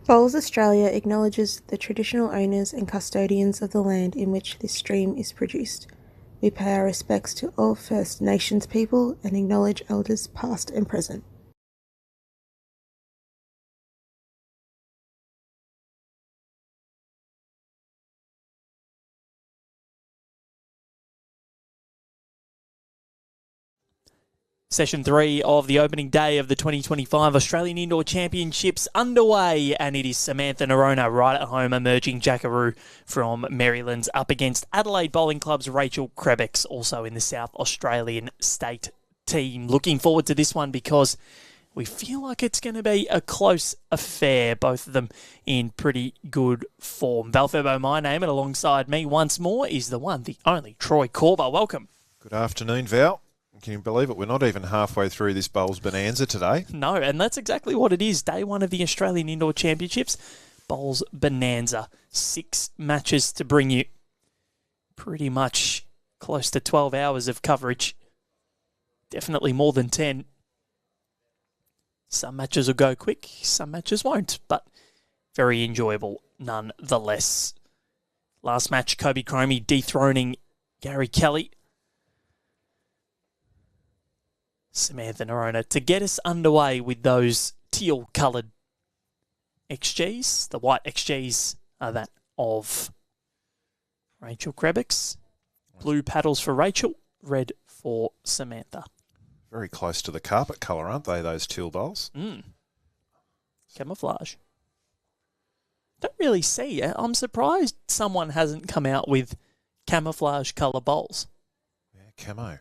Bowls Australia acknowledges the traditional owners and custodians of the land in which this stream is produced. We pay our respects to all First Nations people and acknowledge elders past and present. Session 3 of the opening day of the 2025 Australian Indoor Championships underway, and it is Samantha Noronha right at home emerging Jackaroo from Maryland's up against Adelaide Bowling Club's Rachael Krebbekx, also in the South Australian state team. Looking forward to this one because we feel like it's going to be a close affair, both of them in pretty good form. Val Furbo, my name, and alongside me once more is the one, the only Troy Corber. Welcome. Good afternoon, Val. Can you believe it? We're not even halfway through this Bowls Bonanza today. No, and that's exactly what it is. Day one of the Australian Indoor Championships, Bowls Bonanza. 6 matches to bring you pretty much close to 12 hours of coverage. Definitely more than 10. Some matches will go quick, some matches won't, but very enjoyable nonetheless. Last match, Kobe Cromie dethroning Gary Kelly. Samantha Noronha to get us underway with those teal-coloured XGs. The white XGs are that of Rachael Krebbekx. Blue paddles for Rachael, red for Samantha. Very close to the carpet colour, aren't they, those teal bowls? Camouflage. Don't really see it. I'm surprised someone hasn't come out with camouflage colour bowls. Yeah, camo.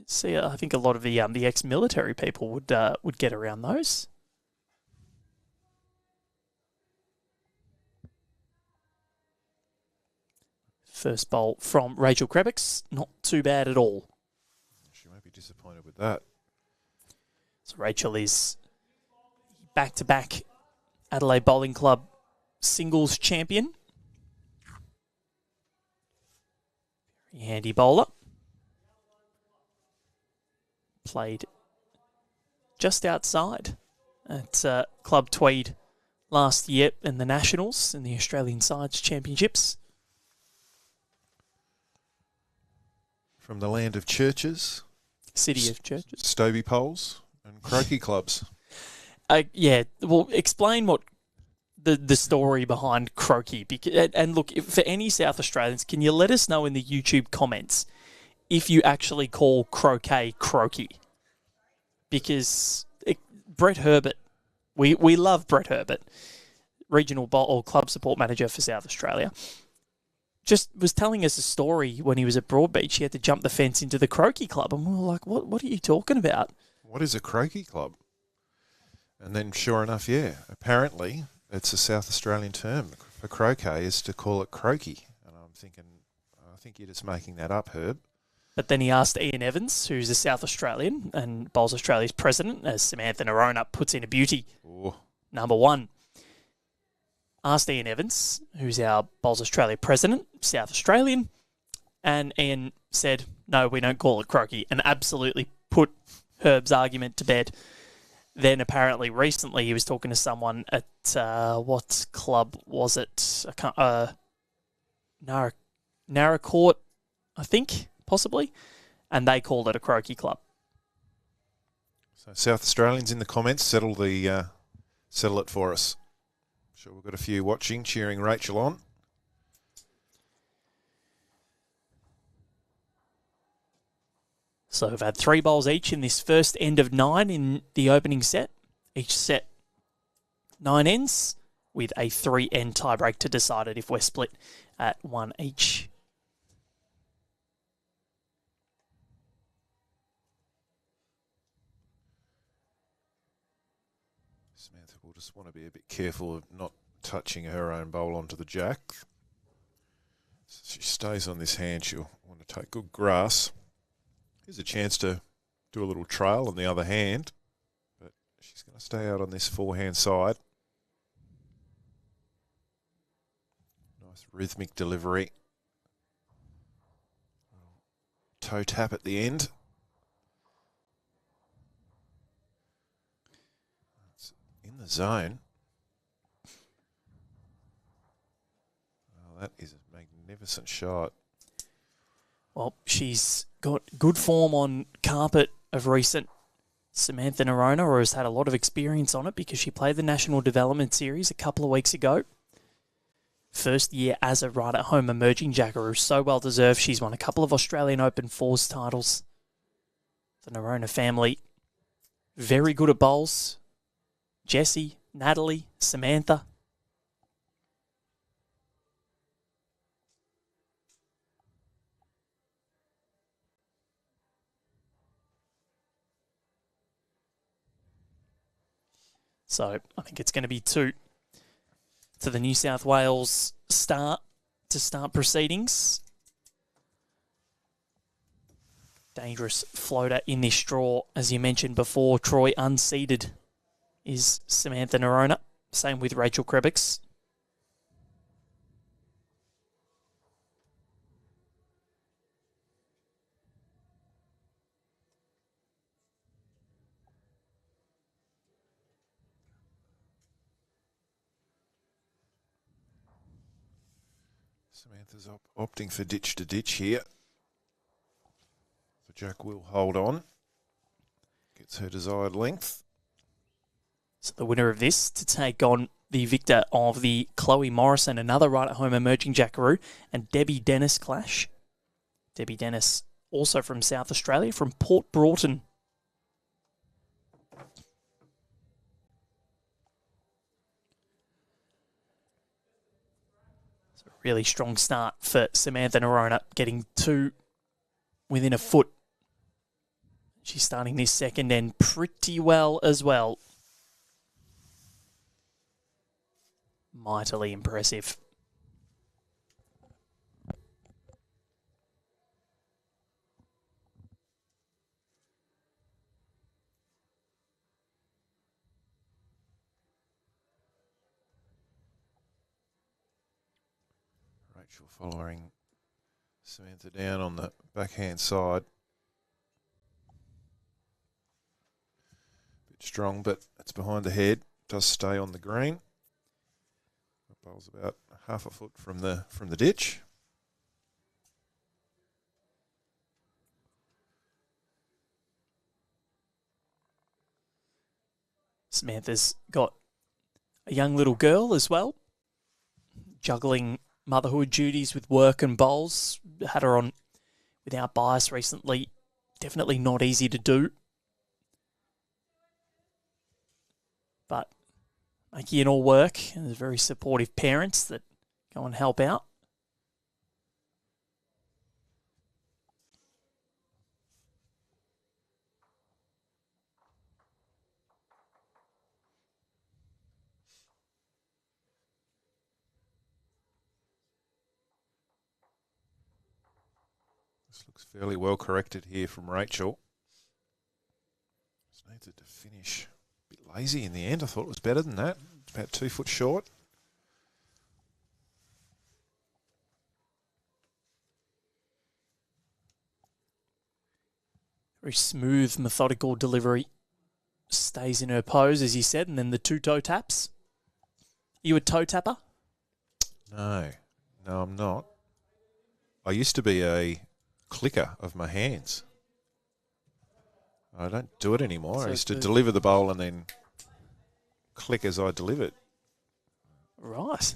See, I think a lot of the ex-military people would get around those. First bowl from Rachael Krebbekx, not too bad at all. She won't be disappointed with that. So Rachael is back-to-back Adelaide Bowling Club singles champion. Very handy bowler. Played just outside at Club Tweed last year in the Nationals in the Australian Sides Championships. From the land of churches. City of churches. Stobie poles and croquet clubs. Yeah, well, explain what the story behind croquet. And look, for any South Australians, can you let us know in the YouTube comments if you actually call croquet. Because Brett Herbert, we love Brett Herbert, regional bowl or club support manager for South Australia, just was telling us a story when he was at Broadbeach. He had to jump the fence into the croquet club, and we were like, what are you talking about? What is a croquet club? And then sure enough, yeah, apparently it's a South Australian term for croquet is to call it croquet. And I'm thinking, I think you're just making that up, Herb. But then he asked Ian Evans, who's a South Australian and Bowls Australia's president, as Samantha Noronha puts in a beauty. Ooh. Number one. Asked Ian Evans, who's our Bowls Australia president, South Australian, and Ian said, no, we don't call it croquet, and absolutely put Herb's argument to bed. Then apparently recently he was talking to someone at, what club was it? I can't, Narracourt, I think, possibly, and they called it a croquet club. So South Australians in the comments, settle it for us. I'm sure we've got a few watching, cheering Rachael on. So we've had 3 bowls each in this first end of 9 in the opening set. Each set 9 ends with a 3-end tiebreak to decide it if we're split at 1 each. Samantha will just want to be a bit careful of not touching her own bowl onto the jack. So she stays on this hand, she'll want to take good grass. Here's a chance to do a little trail on the other hand, but she's going to stay out on this forehand side. Nice rhythmic delivery. Toe tap at the end. the zone. Oh, that is a magnificent shot. Well, she's got good form on carpet of recent. Samantha Noronha has had a lot of experience on it because she played the National Development Series a couple of weeks ago. First year as a right-at-home emerging Jackaroo. So well deserved. She's won a couple of Australian Open Fours titles. The Noronha family, very good at bowls. Jessie, Natalie, Samantha. So I think it's going to be 2 to the New South Wales start proceedings. Dangerous floater in this draw. As you mentioned before, Troy unseeded is Samantha Noronha. Same with Rachael Krebbekx. Samantha's opting for ditch to ditch here. The Jack will hold on. Gets her desired length. So the winner of this to take on the victor of the Chloe Morrison, another right-at-home emerging Jackaroo, and Debbie Dennis clash. Debbie Dennis, also from South Australia, from Port Broughton. Really strong start for Samantha Noronha, getting 2 within a foot. She's starting this second end pretty well as well. Mightily impressive. Rachael following Samantha down on the backhand side. Bit strong, but it's behind the head. Does stay on the green. The bowl's about half a foot from the ditch. Samantha's got a young little girl as well, juggling motherhood duties with work and bowls. Had her on Without Bias recently. Definitely not easy to do. But making it all work. And there's very supportive parents that go and help out. This looks fairly well corrected here from Rachael. Just needs it to finish a bit lazy in the end. I thought it was better than that. It's about 2 foot short. Very smooth, methodical delivery. Stays in her pose, as you said, and then the 2 toe taps. You a toe tapper? No, I'm not. I used to be a clicker of my hands. I don't do it anymore. So I used to deliver the bowl and then click as I deliver it. Right.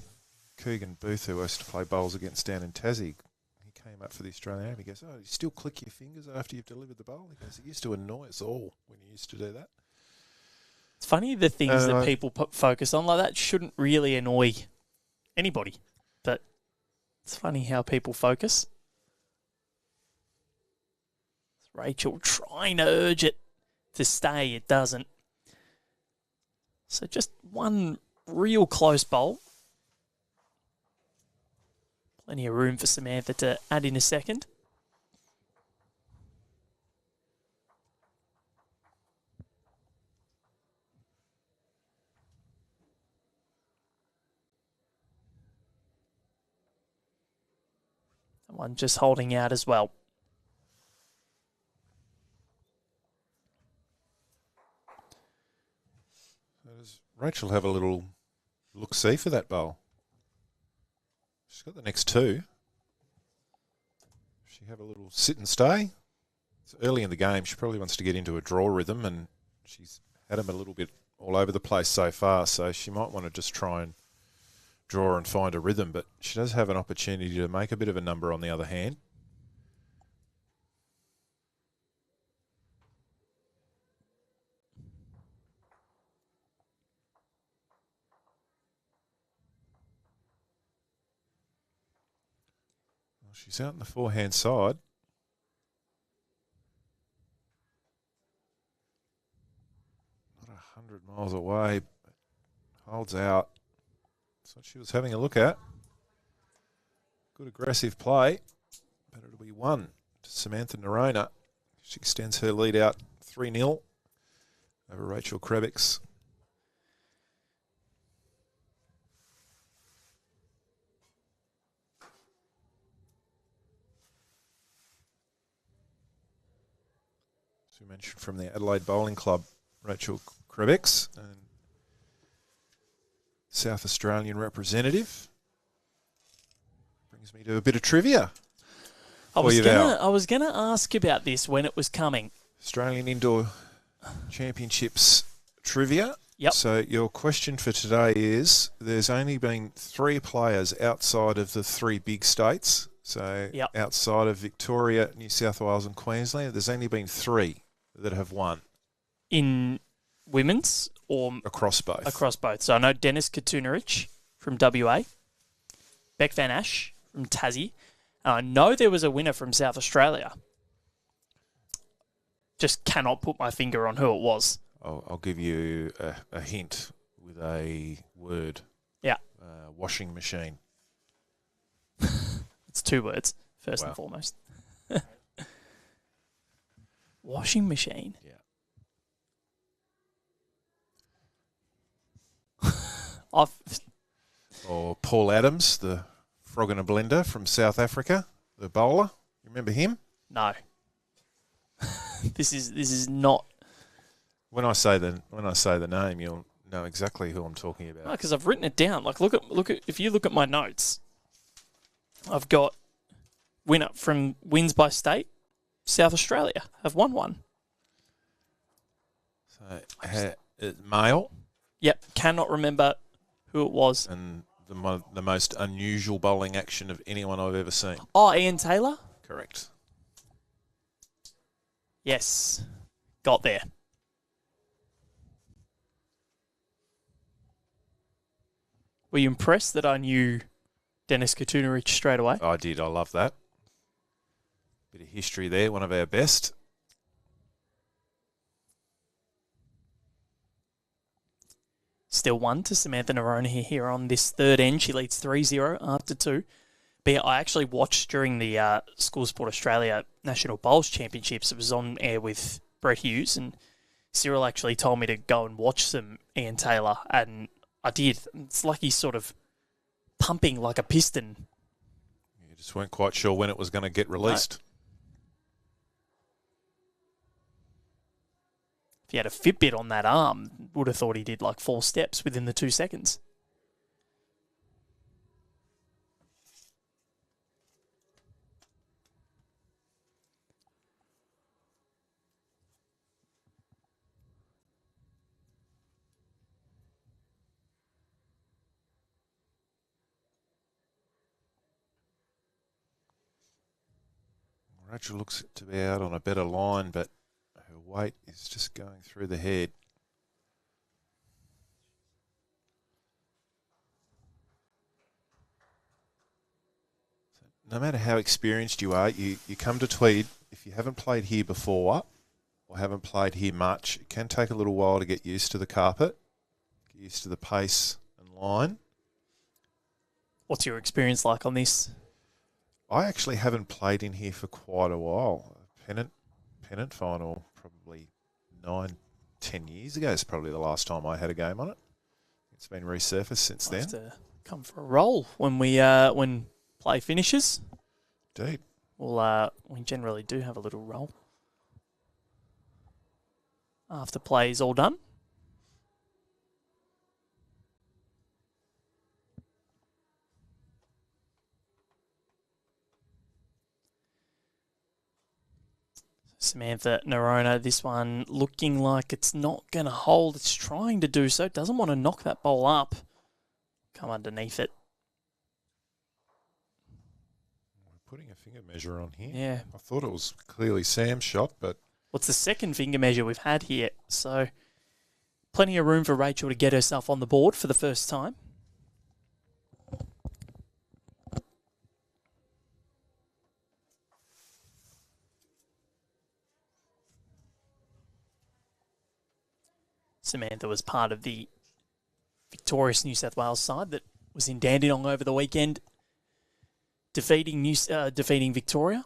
Keegan Booth, who I used to play bowls against down in Tassie, he came up for the Australian Open. He goes, "Oh, you still click your fingers after you've delivered the bowl?" He goes, "It used to annoy us all when you used to do that." It's funny the things that people focus on like that shouldn't really annoy anybody. But it's funny how people focus. Rachael trying to urge it to stay. It doesn't. So just one real close bowl. Plenty of room for Samantha to add in a second. That one just holding out as well. Does Rachel have a little look-see for that bowl? She's got the next two. She have a little sit and stay. It's early in the game. She probably wants to get into a draw rhythm, and she's had him a little bit all over the place so far, so she might want to just try and draw and find a rhythm, but she does have an opportunity to make a bit of a number on the other hand. Well, she's out in the forehand side. Not 100 miles away, but holds out. That's what she was having a look at. Good aggressive play, but it'll be one to Samantha Noronha. She extends her lead out 3-0 over Rachael Krebbekx. As we mentioned, from the Adelaide Bowling Club, Rachael Krebbekx, and South Australian representative. Brings me to a bit of trivia. I was gonna ask about this when it was coming. Australian Indoor Championships trivia. Yep. So your question for today is, there's only been 3 players outside of the 3 big states. So Yep. outside of Victoria, New South Wales and Queensland, there's only been 3 that have won. In women's or Across both. across both. So I know Dennis Katunerich from WA, Beck Van Ash from Tassie, and I know there was a winner from South Australia. Just cannot put my finger on who it was. I'll give you a hint with a word. Yeah. Washing machine. It's 2 words, first Wow. and foremost. Washing machine. Yeah. Or Paul Adams, the frog in a blender from South Africa, the bowler. You remember him? No. This is not. When I say the name, you'll know exactly who I'm talking about. Because I've written it down. Like, look at. If you look at my notes, I've got winner from wins by state. South Australia have won one. So, male, Yep, cannot remember who it was. and the most unusual bowling action of anyone I've ever seen. Oh, Ian Taylor? Correct. Yes. Got there. Were you impressed that I knew Dennis Katunerich straight away? I did. I love that. Bit of history there. One of our best. Still 1 to Samantha Noronha here on this third end. She leads 3-0 after 2. But yeah, I actually watched during the School Sport Australia National Bowls Championships. It was on air with Brett Hughes, and Cyril actually told me to go and watch some Ian Taylor, and I did. It's like he's sort of pumping like a piston. You just weren't quite sure when it was going to get released. If he had a Fitbit on that arm, would have thought he did like 4 steps within the 2 seconds. Rachel looks to be out on a better line, but her weight is just going through the head. So no matter how experienced you are, you come to Tweed, if you haven't played here before or haven't played here much, it can take a little while to get used to the carpet, get used to the pace and line. What's your experience like on this? I actually haven't played in here for quite a while. Pennant final probably 9-10 years ago is probably the last time I had a game on it. It's been resurfaced since I'll then. have to come for a roll when when play finishes. Indeed. We generally do have a little roll after play is all done. Samantha Noronha, this one looking like it's not going to hold. It's trying to do so. Doesn't want to knock that bowl up. Come underneath it. We're putting a finger measure on here. Yeah. I thought it was clearly Sam's shot, but... What's the second finger measure we've had here? So plenty of room for Rachael to get herself on the board for the first time. Samantha was part of the victorious New South Wales side that was in Dandenong over the weekend, defeating Victoria,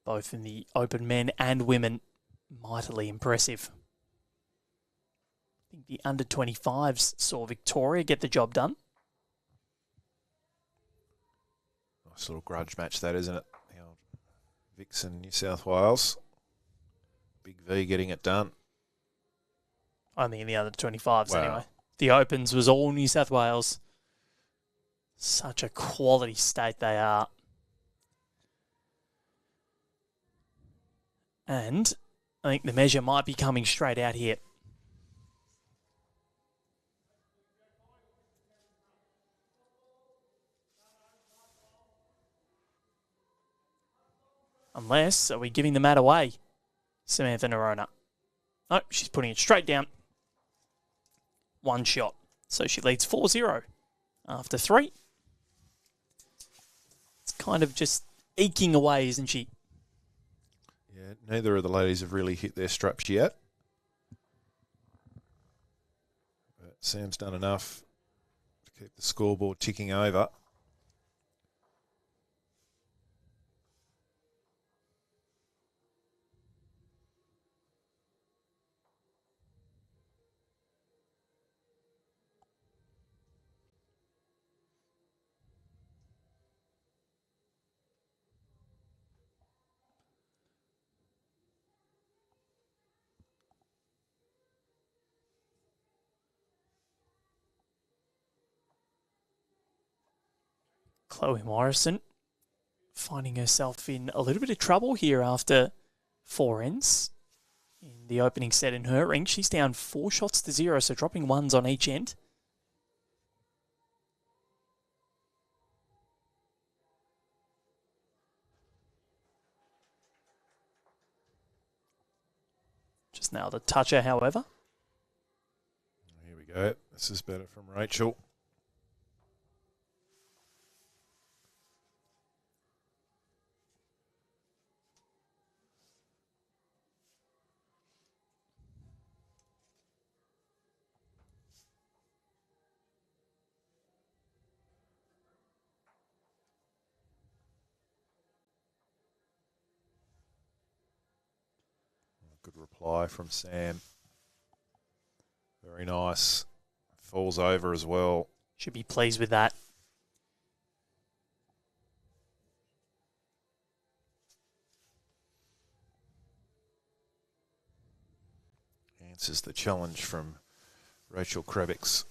both in the open men and women. Mightily impressive. I think the under-25s saw Victoria get the job done. Nice little grudge match that, isn't it? The old Vixen, New South Wales. Big V getting it done. Only in the under-25s Wow. anyway. The Opens was all New South Wales. Such a quality state they are. And I think the measure might be coming straight out here. Unless, are we giving the mat away? Samantha Noronha. No, she's putting it straight down. One shot. So she leads 4-0 after 3. It's kind of just eking away, isn't she? Yeah, neither of the ladies have really hit their straps yet. But Sam's done enough to keep the scoreboard ticking over. Chloe Morrison finding herself in a little bit of trouble here after 4 ends in the opening set in her ring. She's down 4 shots to 0, so dropping ones on each end. Just nailed a toucher, however. Here we go. This is better from Rachael. Good reply from Sam. Very nice. Falls over as well. Should be pleased with that. Answers the challenge from Rachael Krebbekx.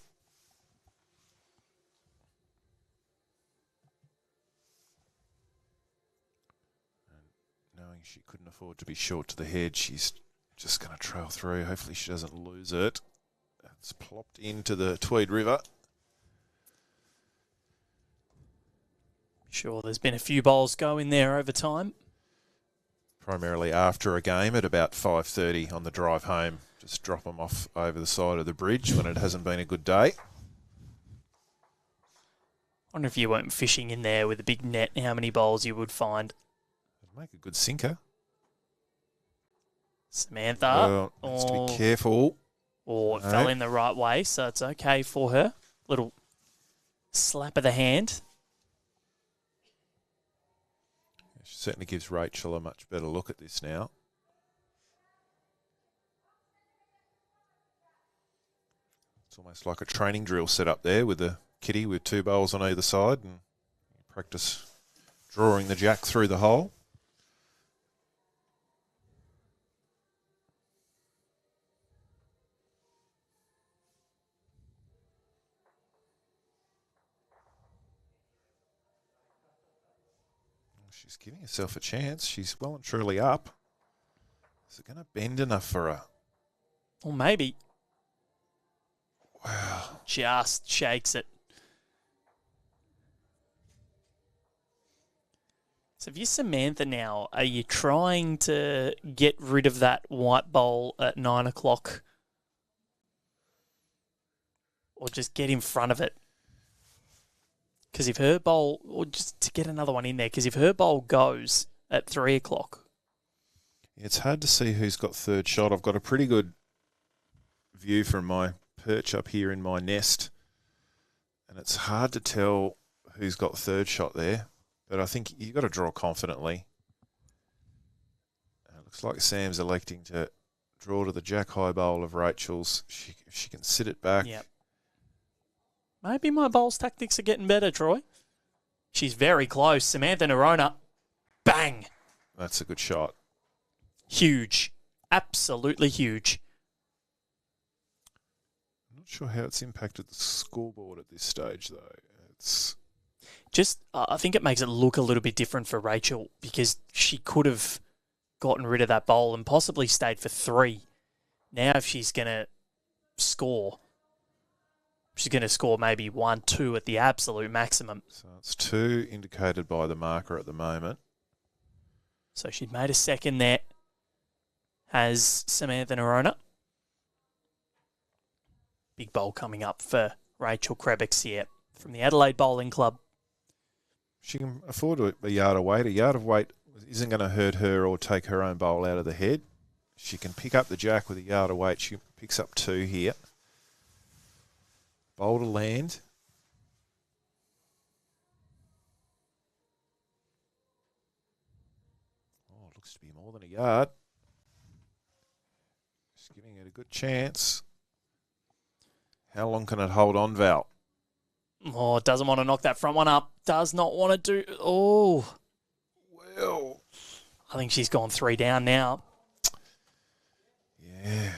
Knowing she couldn't afford to be short to the head, she's just going to trail through. Hopefully she doesn't lose it. It's plopped into the Tweed River. Sure, there's been a few bowls go in there over time. Primarily after a game at about 5:30 on the drive home. Just drop them off over the side of the bridge when it hasn't been a good day. I wonder if you weren't fishing in there with a big net, how many bowls you would find. It'd make a good sinker. Samantha. Well, needs to be careful. Or it No. fell in the right way, so it's okay for her. Little slap of the hand. She certainly gives Rachael a much better look at this now. It's almost like a training drill set up there with the kitty with 2 bowls on either side and practice drawing the jack through the hole. She's giving herself a chance. She's well and truly up. Is it going to bend enough for her? Or maybe. Wow. Just shakes it. So if you're Samantha now, are you trying to get rid of that white bowl at 9 o'clock? Or just get in front of it? Because if her bowl, or just to get another one in there, because if her bowl goes at 3 o'clock. It's hard to see who's got third shot. I've got a pretty good view from my perch up here in my nest, and it's hard to tell who's got third shot there, but I think you've got to draw confidently. It looks like Sam's electing to draw to the jack high bowl of Rachel's. If she can sit it back. Yep. Maybe my bowls tactics are getting better, Troy. She's very close. Samantha Noronha. Bang. That's a good shot. Huge. Absolutely huge. I'm not sure how it's impacted the scoreboard at this stage, though. It's just, I think it makes it look a little bit different for Rachel because she could have gotten rid of that bowl and possibly stayed for 3. Now, if she's going to score, she's going to score maybe 1, 2 at the absolute maximum. So it's 2 indicated by the marker at the moment. So she'd made a second there. Has Samantha Noronha. Big bowl coming up for Rachael Krebbekx here from the Adelaide Bowling Club. She can afford a yard of weight. A yard of weight isn't going to hurt her or take her own bowl out of the head. She can pick up the jack with a yard of weight. She picks up 2 here. Bowl to land. Oh, it looks to be more than a yard. Just giving it a good chance. How long can it hold on, Val? Oh, doesn't want to knock that front one up. Does not want to do... Oh. Well. I think she's gone 3 down now. Yeah.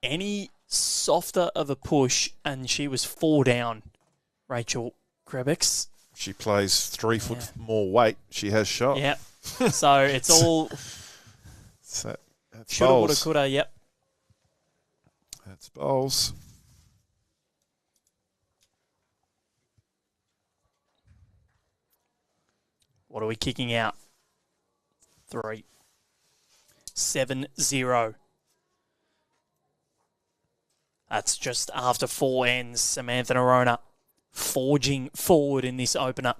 Any softer of a push and she was 4 down, Rachael Krebbekx. She plays 3 foot more weight. She has shot. Yep. So it's all... So that's shoulda, woulda, bowls. coulda, yep. That's bowls. What are we kicking out? 3. 7-0. That's just after 4 ends. Samantha Noronha forging forward in this opener.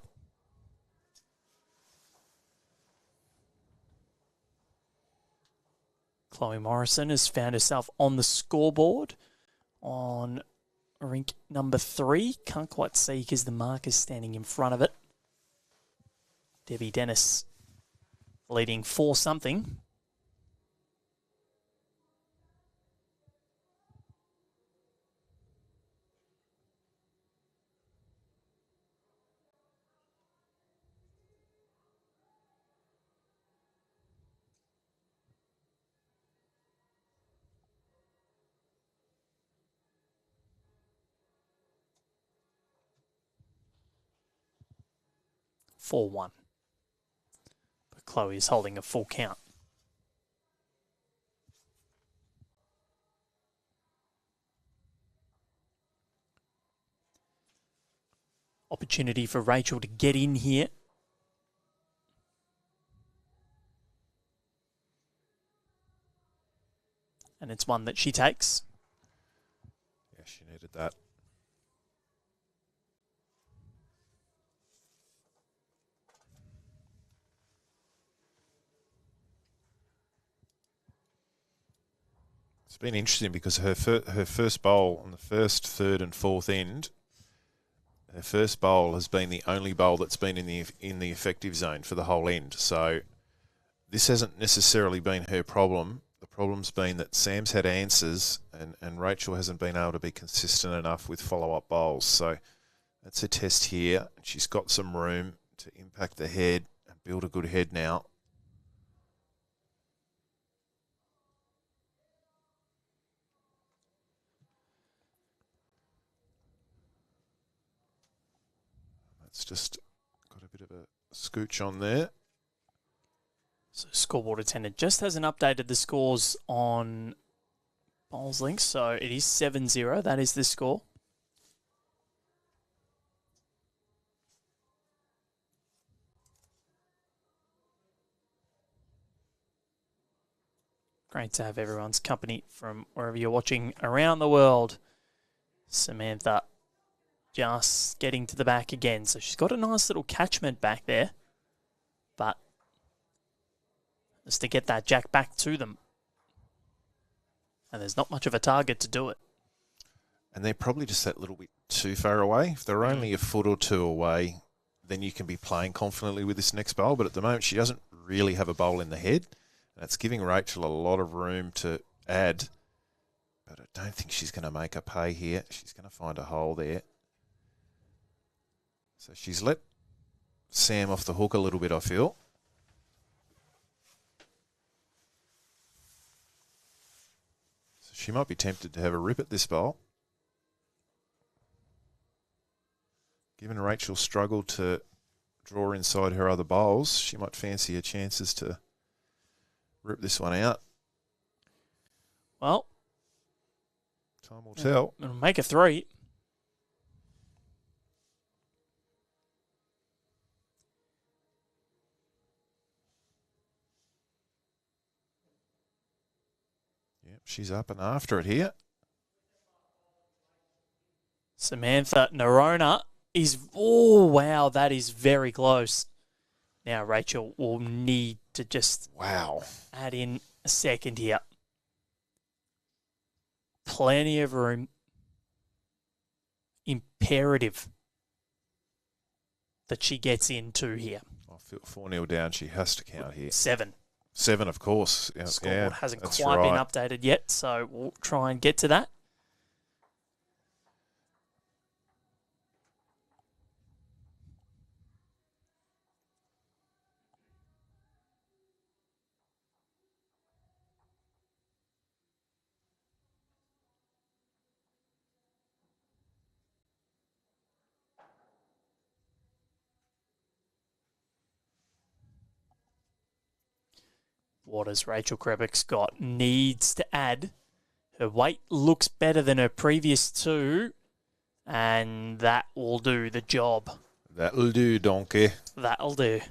Chloe Morrison has found herself on the scoreboard on rink number 3. Can't quite see because the marker's standing in front of it. Debbie Dennis leading 4-something. (4-1). But Chloe is holding a full count. Opportunity for Rachael to get in here. And it's one that she takes. Yeah, she needed that. It's been interesting because her first bowl on the first, third, and fourth end, her first bowl has been the only bowl that's been in the effective zone for the whole end. So this hasn't necessarily been her problem. The problem's been that Sam's had answers and Rachael hasn't been able to be consistent enough with follow-up bowls. So that's a test here. She's got some room to impact the head and build a good head now. It's just got a bit of a scooch on there. So scoreboard attendant just hasn't updated the scores on Bowls Link, so it is 7-0. That is the score. Great to have everyone's company from wherever you're watching around the world. Samantha just getting to the back again. So she's got a nice little catchment back there. But just to get that jack back to them. And there's not much of a target to do it. And they're probably just that little bit too far away. If they're only a foot or two away, then you can be playing confidently with this next bowl. But at the moment, she doesn't really have a bowl in the head. That's giving Rachael a lot of room to add. But I don't think she's going to make a pay here. She's going to find a hole there. So she's let Sam off the hook a little bit, I feel. So she might be tempted to have a rip at this bowl. Given Rachael struggled to draw inside her other bowls, she might fancy her chances to rip this one out. Well, time will tell. It'll make a 3. Yep, she's up and after it here. Samantha Noronha is... Oh, wow, that is very close. Now Rachael will need to just add in a second here. Plenty of room. Imperative that she gets into here. I feel 4-0 down. She has to count here. 7. 7, of course. Yeah, Scoreboard hasn't quite been updated yet, so we'll try and get to that. What has Rachael Krebbekx got? Needs to add. Her weight looks better than her previous 2, and that will do the job. That'll do, donkey. That'll do.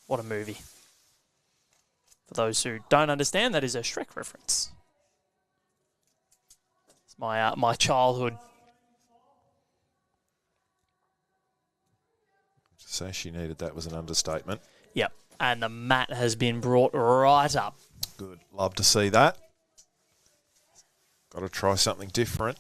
What a movie. For those who don't understand, that is a Shrek reference. It's my childhood. To say she needed that was an understatement. Yep. And the mat has been brought right up. Good. Love to see that. Got to try something different.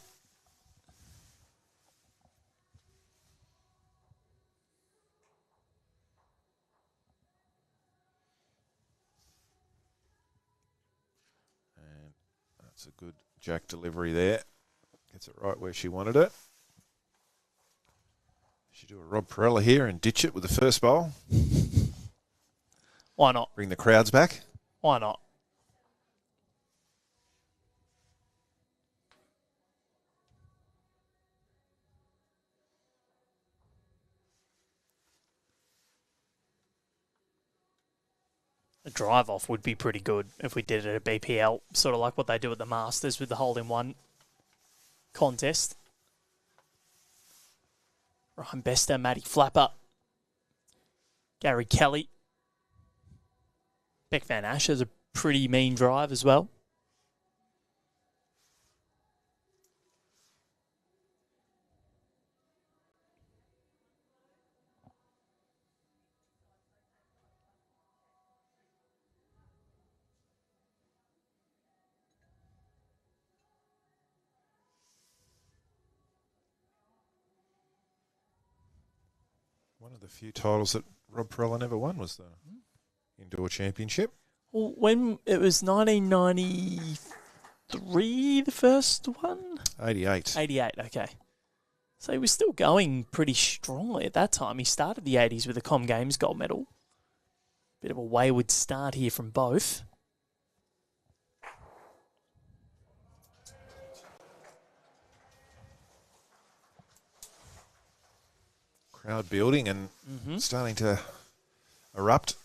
And that's a good jack delivery there. Gets it right where she wanted it. She do a Rob Perella here and ditch it with the first bowl. Why not? Bring the crowds back. Why not? A drive off would be pretty good if we did it at BPL, sort of like what they do at the Masters with the hole-in-one contest. Ryan Bester, Matty Flapper, Gary Kelly. Beck Van Ash has a pretty mean drive as well. One of the few titles that Rob Perella never won was the Indoor Championship. Well, when it was 1993, the first one? 88. 88, okay. So he was still going pretty strongly at that time. He started the 80s with a Com Games gold medal. Bit of a wayward start here from both. Crowd building and starting to erupt.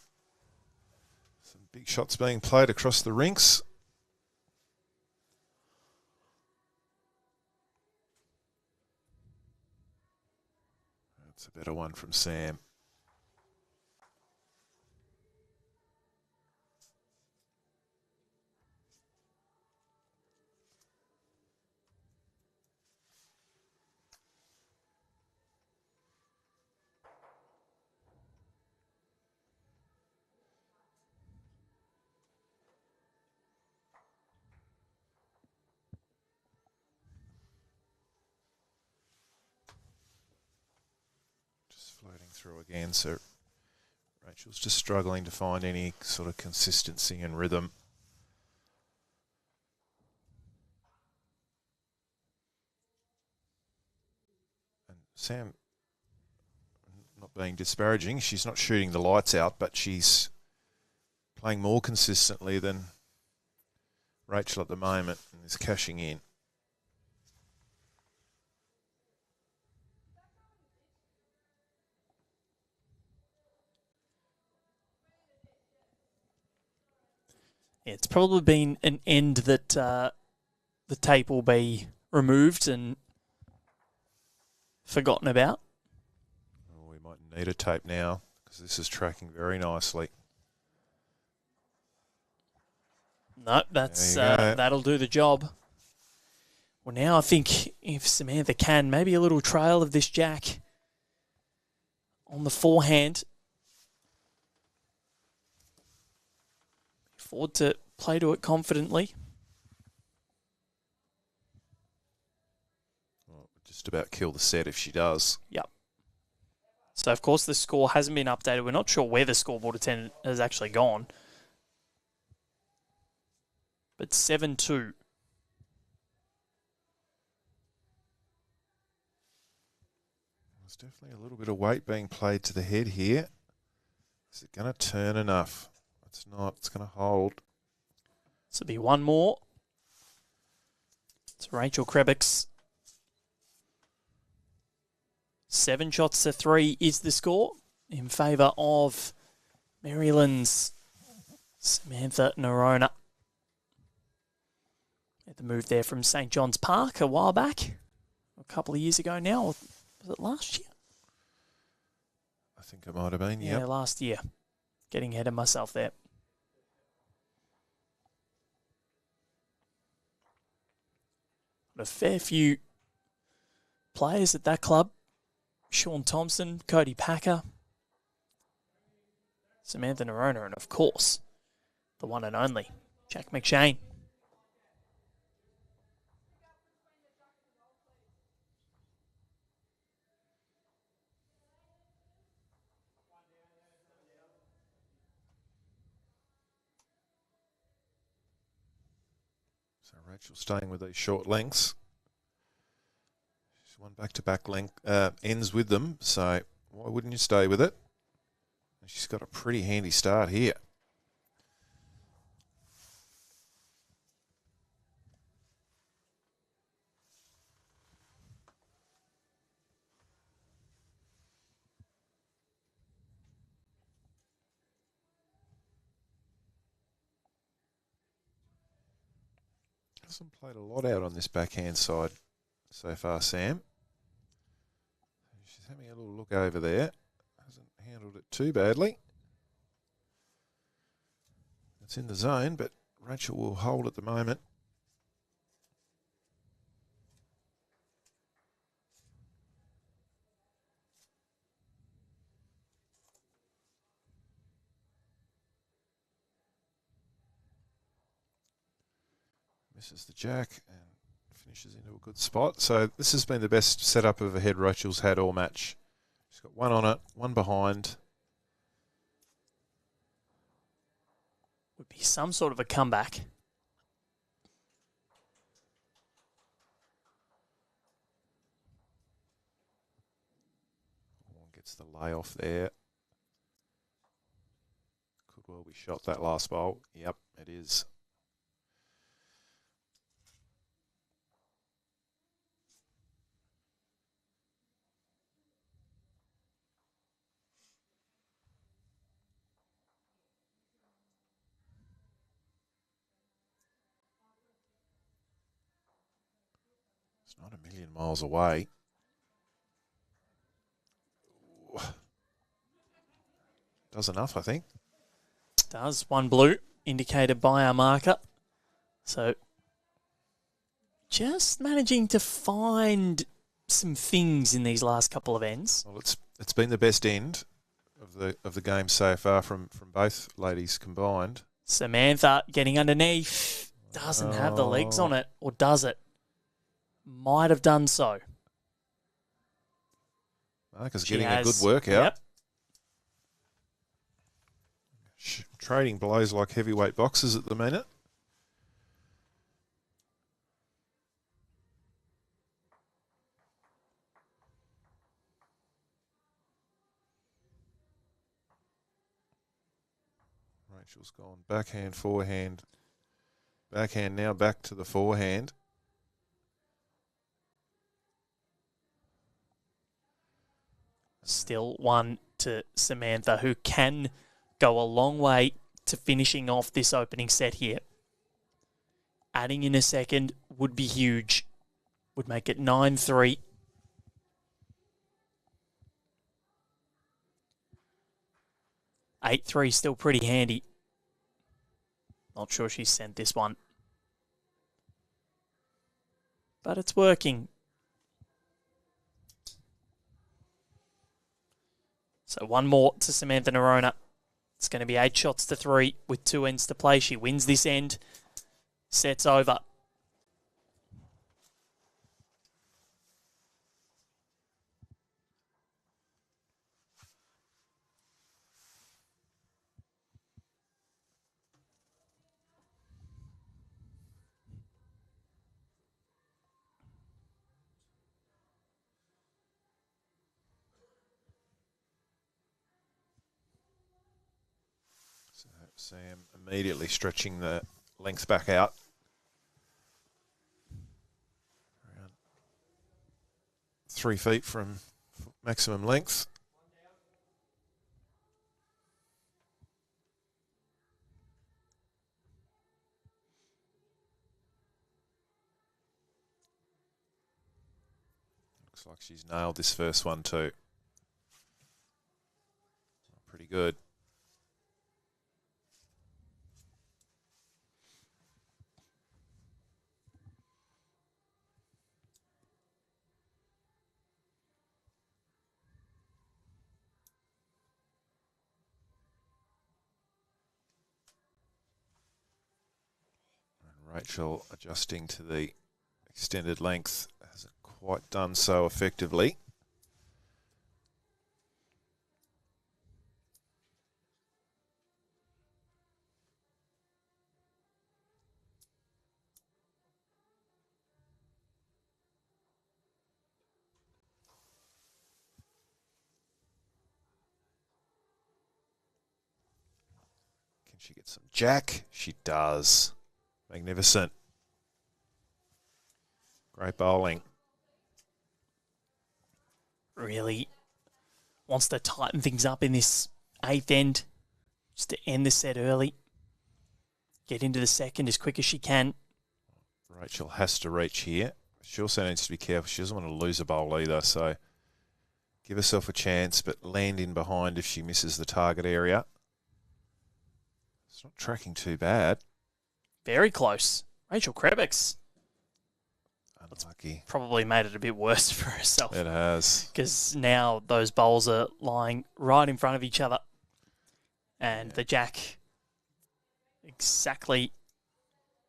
Some big shots being played across the rinks. That's a better one from Sam. Floating through again, so Rachel's just struggling to find any sort of consistency and rhythm. And Sam, not being disparaging, she's not shooting the lights out, but she's playing more consistently than Rachel at the moment and is cashing in. It's probably been an end that the tape will be removed and forgotten about. Oh, we might need a tape now because this is tracking very nicely. No, that'll do the job. Well, now I think if Samantha can, maybe a little trail of this jack on the forehand. Forward to play to it confidently. Well, just about kill the set if she does. Yep. So, of course, the score hasn't been updated. We're not sure where the scoreboard attendant has actually gone. But 7-2. There's definitely a little bit of weight being played to the head here. Is it going to turn enough? It's not. It's going to hold. This will be one more. It's Rachael Krebbekx. 7 shots to 3 is the score in favour of Maryland's Samantha Noronha. Had the move there from St. John's Park a while back. A couple of years ago now. Was it last year? I think it might have been, yeah. Last year. Getting ahead of myself there. A fair few players at that club. Sean Thompson, Cody Packer, Samantha Noronha, and of course, the one and only Jack McShane. So Rachel staying with these short lengths. She's won back-to-back ends with them, so why wouldn't you stay with it? She's got a pretty handy start here. Hasn't played a lot out on this backhand side so far, Sam. She's having a little look over there. Hasn't handled it too badly. It's in the zone, but Rachel will hold at the moment. Misses the jack and finishes into a good spot. So this has been the best setup of a head Rachel's had all match. She's got one on it, one behind. Would be some sort of a comeback. Gets the layoff there. Could well be shot that last bowl. Yep, it is. It's not a million miles away. Does enough, I think. Does. 1 blue, indicated by our marker. So just managing to find some things in these last couple of ends. Well, it's been the best end of the game so far from both ladies combined. Samantha getting underneath. Doesn't have the legs on it, or does it? Might have done so. Marcus getting a good workout. Yep. Trading blows like heavyweight boxers at the minute. Rachel's gone backhand, forehand. Backhand now back to the forehand. Still 1 to Samantha, who can go a long way to finishing off this opening set here. Adding in a second would be huge. Would make it 9-3. Eight three, still pretty handy. Not sure she sent this one. But it's working. So 1 more to Samantha Noronha. It's going to be 8 shots to 3 with 2 ends to play. She wins this end. Set's over. Sam immediately stretching the length back out. Around 3 feet from maximum length. Looks like she's nailed this first one too. Pretty good. Rachel adjusting to the extended length hasn't quite done so effectively. Can she get some jack? She does. Magnificent. Great bowling. Really wants to tighten things up in this 8th end. Just to end the set early. Get into the second as quick as she can. Rachel has to reach here. She also needs to be careful. She doesn't want to lose a bowl either. So give herself a chance, but land in behind if she misses the target area. It's not tracking too bad. Very close. Rachael Krebbekx. Unlucky. Probably made it a bit worse for herself. It has. Because now those bowls are lying right in front of each other. And the jack exactly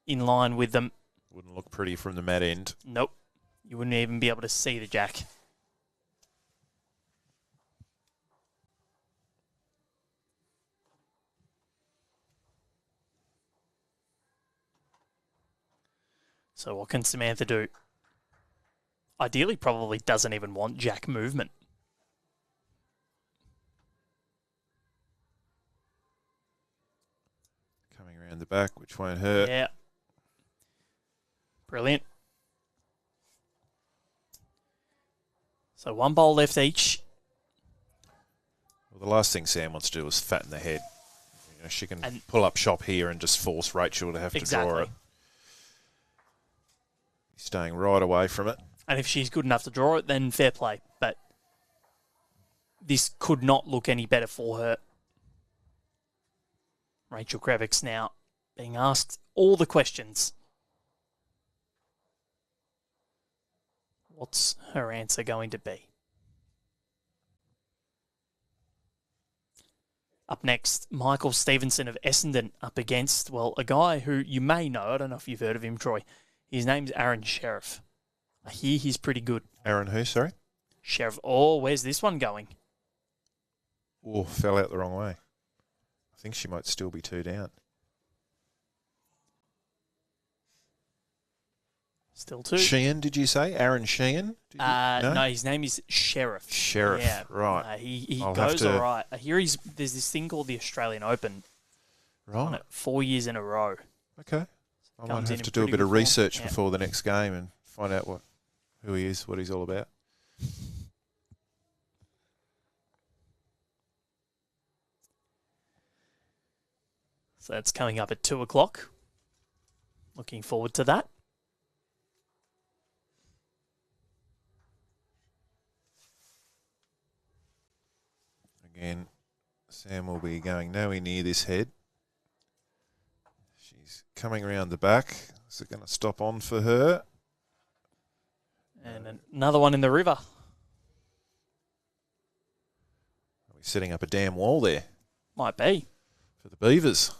in line with them. Wouldn't look pretty from the mat end. Nope. You wouldn't even be able to see the jack. So what can Samantha do? Ideally, probably doesn't even want jack movement. Coming around the back, which won't hurt. Yeah. Brilliant. So 1 bowl left each. Well, the last thing Sam wants to do is fatten the head. You know, she can pull up shop here and just force Rachel to have to draw it. Staying right away from it. And if she's good enough to draw it, then fair play. But this could not look any better for her. Rachael Krebbekx now being asked all the questions. What's her answer going to be? Up next, Michael Stevenson of Essendon up against, well, a guy who you may know. I don't know if you've heard of him, Troy. His name's Aaron Sheriff. I hear he's pretty good. Aaron who, sorry? Sheriff. Oh, where's this one going? Oh, fell out the wrong way. I think she might still be 2 down. Still 2. Sheehan, did you say? Aaron Sheehan? No, his name is Sheriff. Sheriff, yeah. right. He I'll goes all right. I hear there's this thing called the Australian Open. On Right. it 4 years in a row. Okay. I might Comes have in to in do a pretty bit of good form. research Yeah. before the next game and find out who he is, what he's all about. So that's coming up at 2 o'clock. Looking forward to that. Again, Sam will be going nowhere near this head. She's coming around the back. Is it going to stop on for her? And another one in the river. Are we setting up a damn wall there Might be. for the Beavers?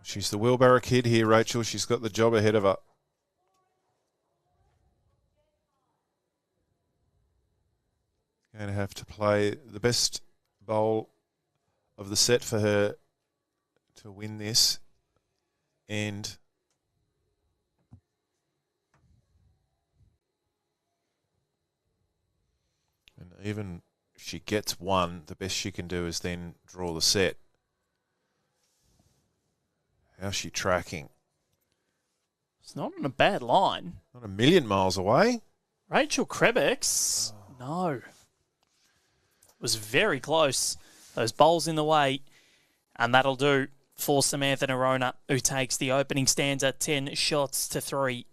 She's the wheelbarrow kid here, Rachel. She's got the job ahead of her. Going to have to play the best bowl of the set for her to win this. And even if she gets one, the best she can do is then draw the set. How's she tracking? It's not on a bad line. Not a million miles away. Rachael Krebbekx. No. Was very close. Those bowls in the way. And that'll do for Samantha Noronha, who takes the opening stanza 10 shots to 3.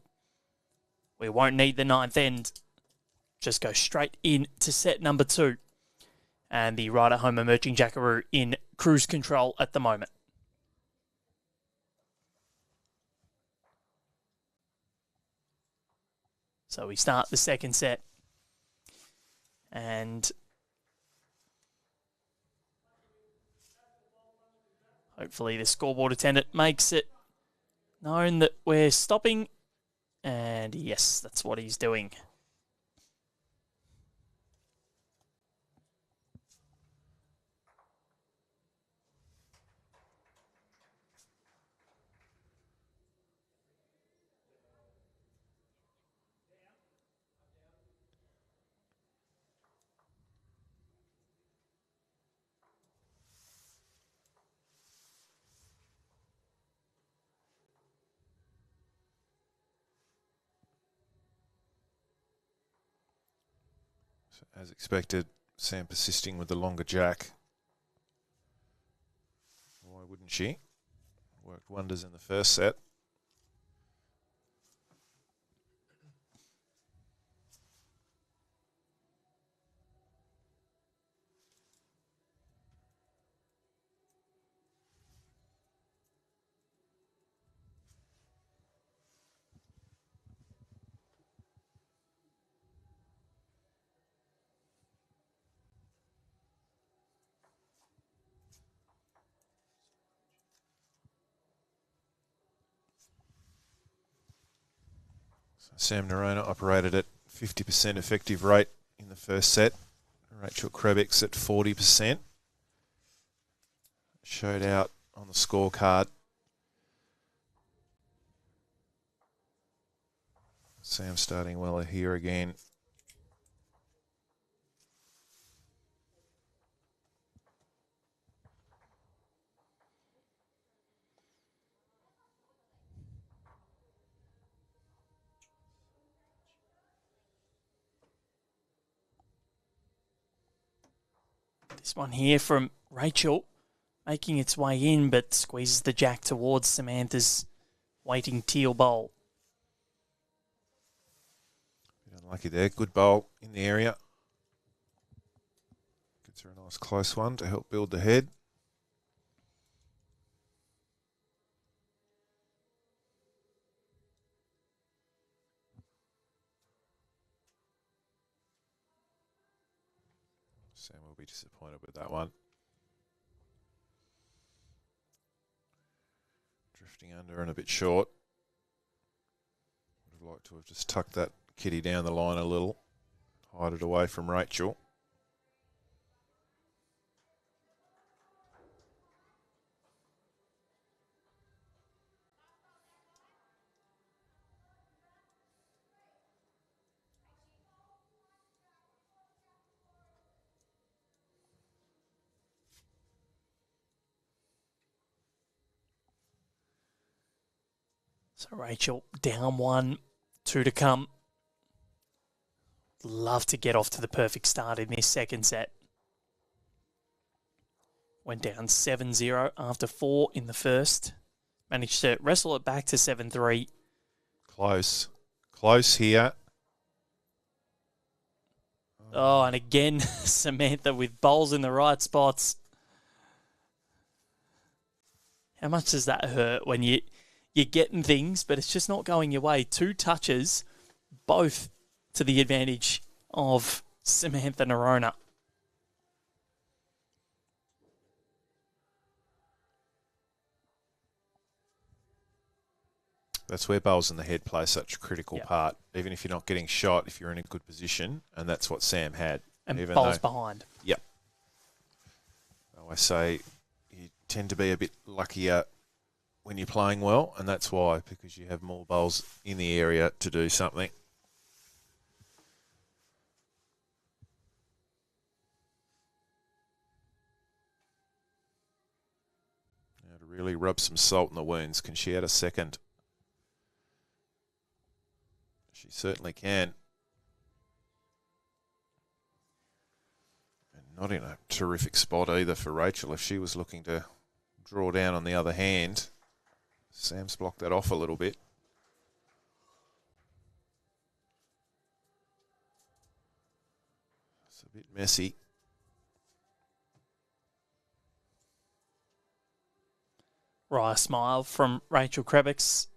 We won't need the ninth end. Just go straight in to set number 2. And the right at home emerging Jackaroo in cruise control at the moment. So we start the second set. And hopefully the scoreboard attendant makes it known that we're stopping. And yes, that's what he's doing. As expected, Sam persisting with the longer jack. Why wouldn't she? Worked wonders in the first set. Sam Noronha operated at 50% effective rate in the first set. Rachael Krebbekx at 40%. Showed out on the scorecard. Sam starting well here again. This one here from Rachael, making its way in, but squeezes the jack towards Samantha's waiting teal bowl. Unlucky there. Good bowl in the area. Gets her a nice close one to help build the head. Sam will be disappointed with that one. Drifting under and a bit short. Would have liked to have just tucked that kitty down the line a little. Hide it away from Rachael. So Rachael down 1, 2 to come. Love to get off to the perfect start in this second set. Went down 7-0 after 4 in the first. Managed to wrestle it back to 7-3. Close. Close here. Oh, and again, Samantha with bowls in the right spots. How much does that hurt when you're getting things, but it's just not going your way? 2 touches, both to the advantage of Samantha Noronha. That's where bowls in the head play such a critical part. Even if you're not getting shot, if you're in a good position, and that's what Sam had. And even bowls behind. Yep. I always say you tend to be a bit luckier when you're playing well, and that's why, because you have more bowls in the area to do something. Now to really rub some salt in the wounds. Can she add a second? She certainly can. And not in a terrific spot either for Rachael. If she was looking to draw down on the other hand, Sam's blocked that off a little bit. It's a bit messy. Right, smile from Rachael Krebbekx.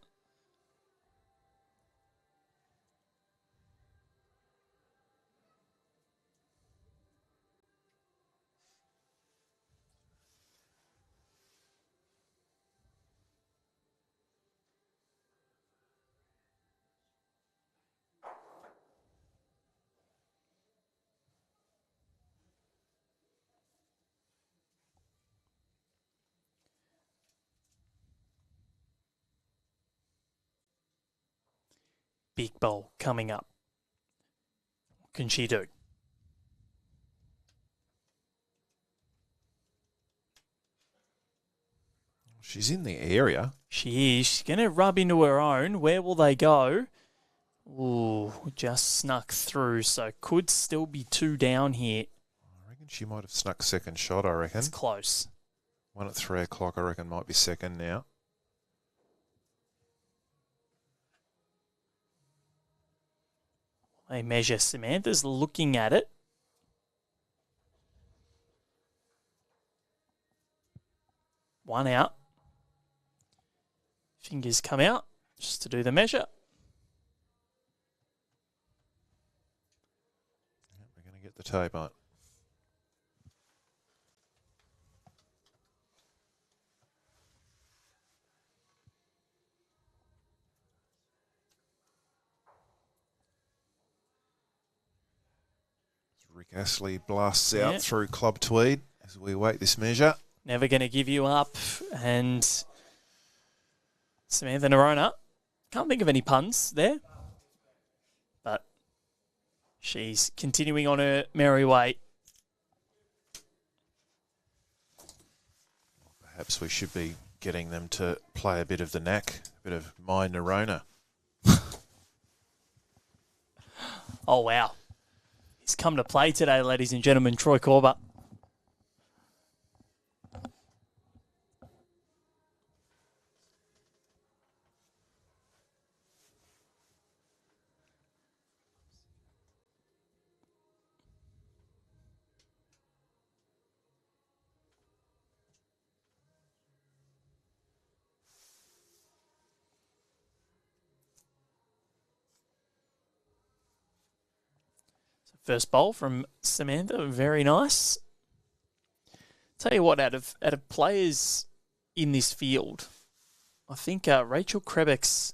Big bowl coming up. What can she do? She's in the area. She is. She's going to rub into her own. Where will they go? Ooh, just snuck through, so could still be 2 down here. I reckon she might have snuck second shot, I reckon. It's close. 1 at 3 o'clock, I reckon, might be second now. They measure. Samantha's looking at it. One out. Fingers come out just to do the measure. We're going to get the tape on. Rick Astley blasts out through Club Tweed as we wait this measure. Never going to give you up. And Samantha Noronha, can't think of any puns there, but she's continuing on her merry way. Perhaps we should be getting them to play a bit of the knack, a bit of My Noronha. Oh, wow. He's come to play today, ladies and gentlemen, Troy Corber. First bowl from Samantha, very nice. Tell you what, out of players in this field, I think Rachael Krebbekx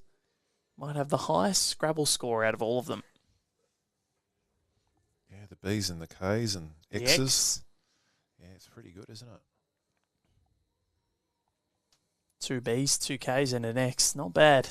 might have the highest Scrabble score out of all of them. Yeah, the B's and the K's and X's. Yeah, it's pretty good, isn't it? 2 B's, 2 K's and an X. Not bad.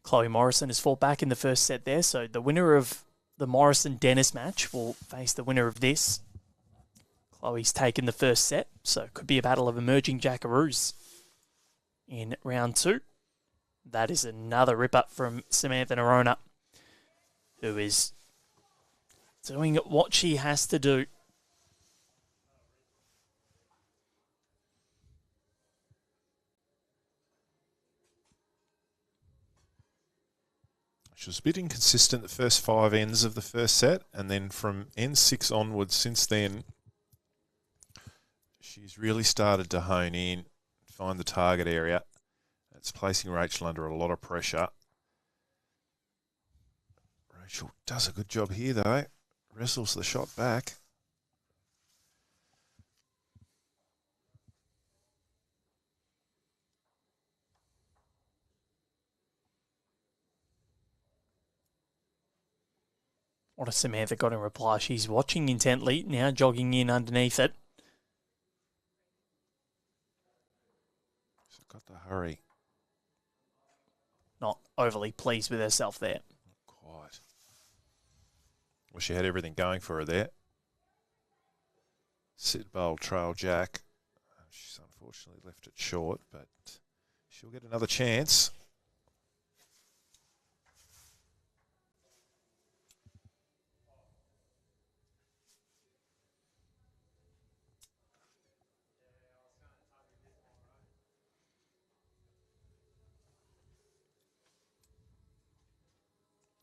Chloe Morrison has fought back in the first set there, so the winner of the Morrison-Dennis match will face the winner of this. Chloe's taken the first set, so it could be a battle of emerging jackaroos in round 2. That is another rip-up from Samantha Noronha, who is doing what she has to do. She was a bit inconsistent the first 5 ends of the first set, and then from end 6 onwards since then, she's really started to hone in, find the target area. It's placing Rachael under a lot of pressure. Rachael does a good job here, though. Wrestles the shot back. What has Samantha got in reply? She's watching intently, now jogging in underneath it. She's got to hurry. Not overly pleased with herself there. Not quite. Well, she had everything going for her there. Sit bowl, trail jack. She's unfortunately left it short, but she'll get another chance.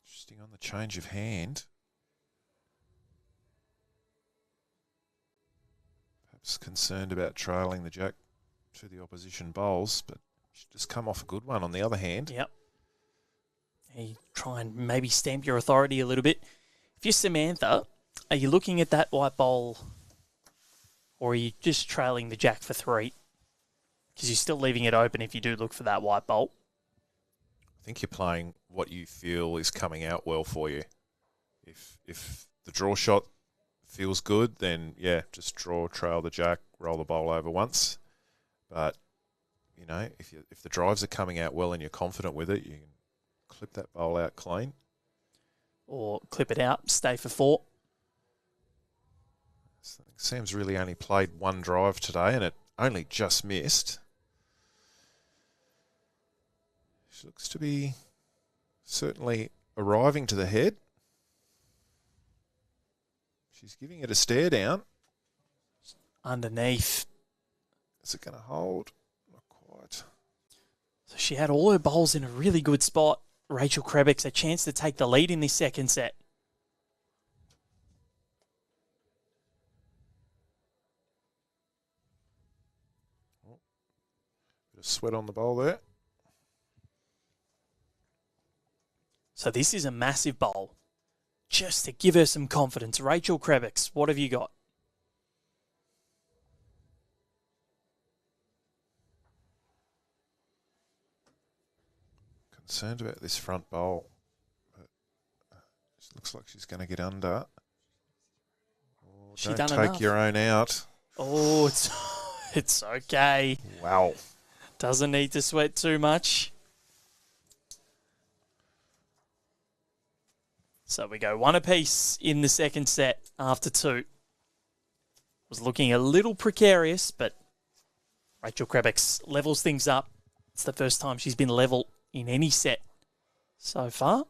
Interesting on the change of hand. Perhaps concerned about trailing the jack to the opposition bowls, but she's just come off a good one on the other hand. Yep. You try and maybe stamp your authority a little bit. If you're Samantha, are you looking at that white bowl, or are you just trailing the jack for 3? Because you're still leaving it open if you do look for that white bowl. I think you're playing what you feel is coming out well for you. If the draw shot feels good, then yeah, just draw, trail the jack, roll the bowl over once. But you know, if the drives are coming out well and you're confident with it, you can clip that bowl out clean, or clip it out, stay for 4. Sam's really only played 1 drive today, and it only just missed. She looks to be certainly arriving to the head. She's giving it a stare down. Underneath. Is it going to hold? Not quite. So she had all her bowls in a really good spot. Rachael Krebbekx a chance to take the lead in this second set. Bit of sweat on the bowl there. So this is a massive bowl. Just to give her some confidence. Rachael Krebbekx, what have you got? Concerned about this front bowl. But it looks like she's going to get under. Oh, She don't done take enough. your own out. Oh, it's okay. Wow. Doesn't need to sweat too much. So we go 1 apiece in the second set after 2. Was looking a little precarious, but Rachael Krebbekx levels things up. It's the first time she's been level in any set so far.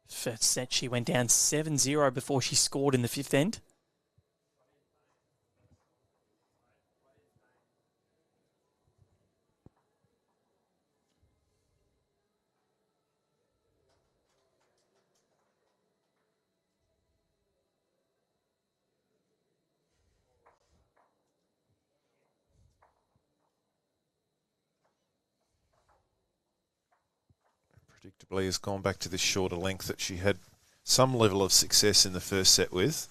First set she went down 7-0 before she scored in the 5th end. probably has gone back to this shorter length that she had some level of success in the first set with.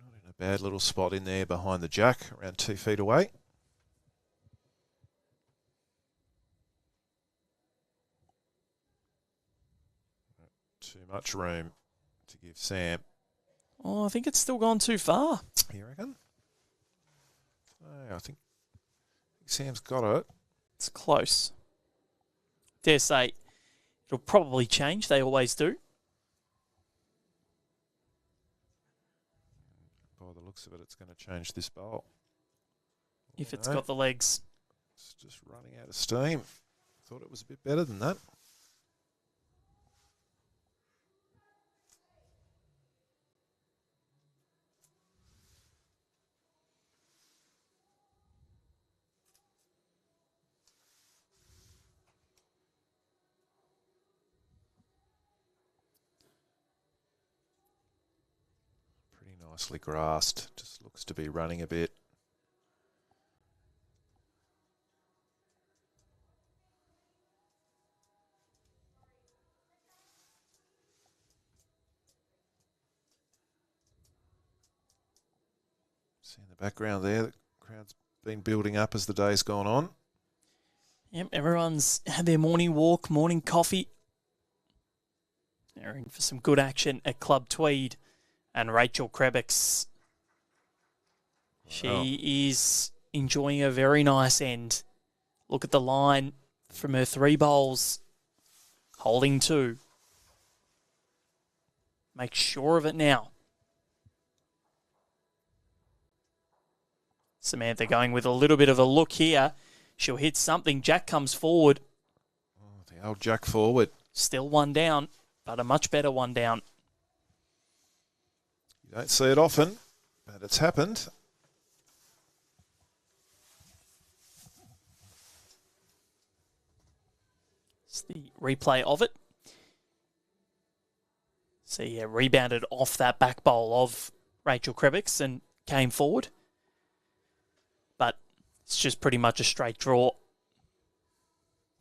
Not in a bad little spot in there behind the jack, around 2 feet away. Too much room to give Sam. Oh, I think it's still gone too far. You reckon? I think Sam's got it. It's close. Dare say it'll probably change. They always do. By the looks of it, it's going to change this bowl. If it's got the legs. It's just running out of steam. Thought it was a bit better than that. Pretty nicely grassed. Just looks to be running a bit. See in the background there, the crowd's been building up as the day's gone on. Yep, everyone's had their morning walk, morning coffee. They're in for some good action at Club Tweed. And Rachael Krebbekx, she is enjoying a very nice end. Look at the line from her 3 bowls. Holding 2. Make sure of it now. Samantha going with a little bit of a look here. She'll hit something. Jack comes forward. Oh, the old jack forward. Still 1 down, but a much better 1 down. You don't see it often, but it's happened. It's the replay of it. See, rebounded off that back bowl of Rachael Krebbekx and came forward. But it's just pretty much a straight draw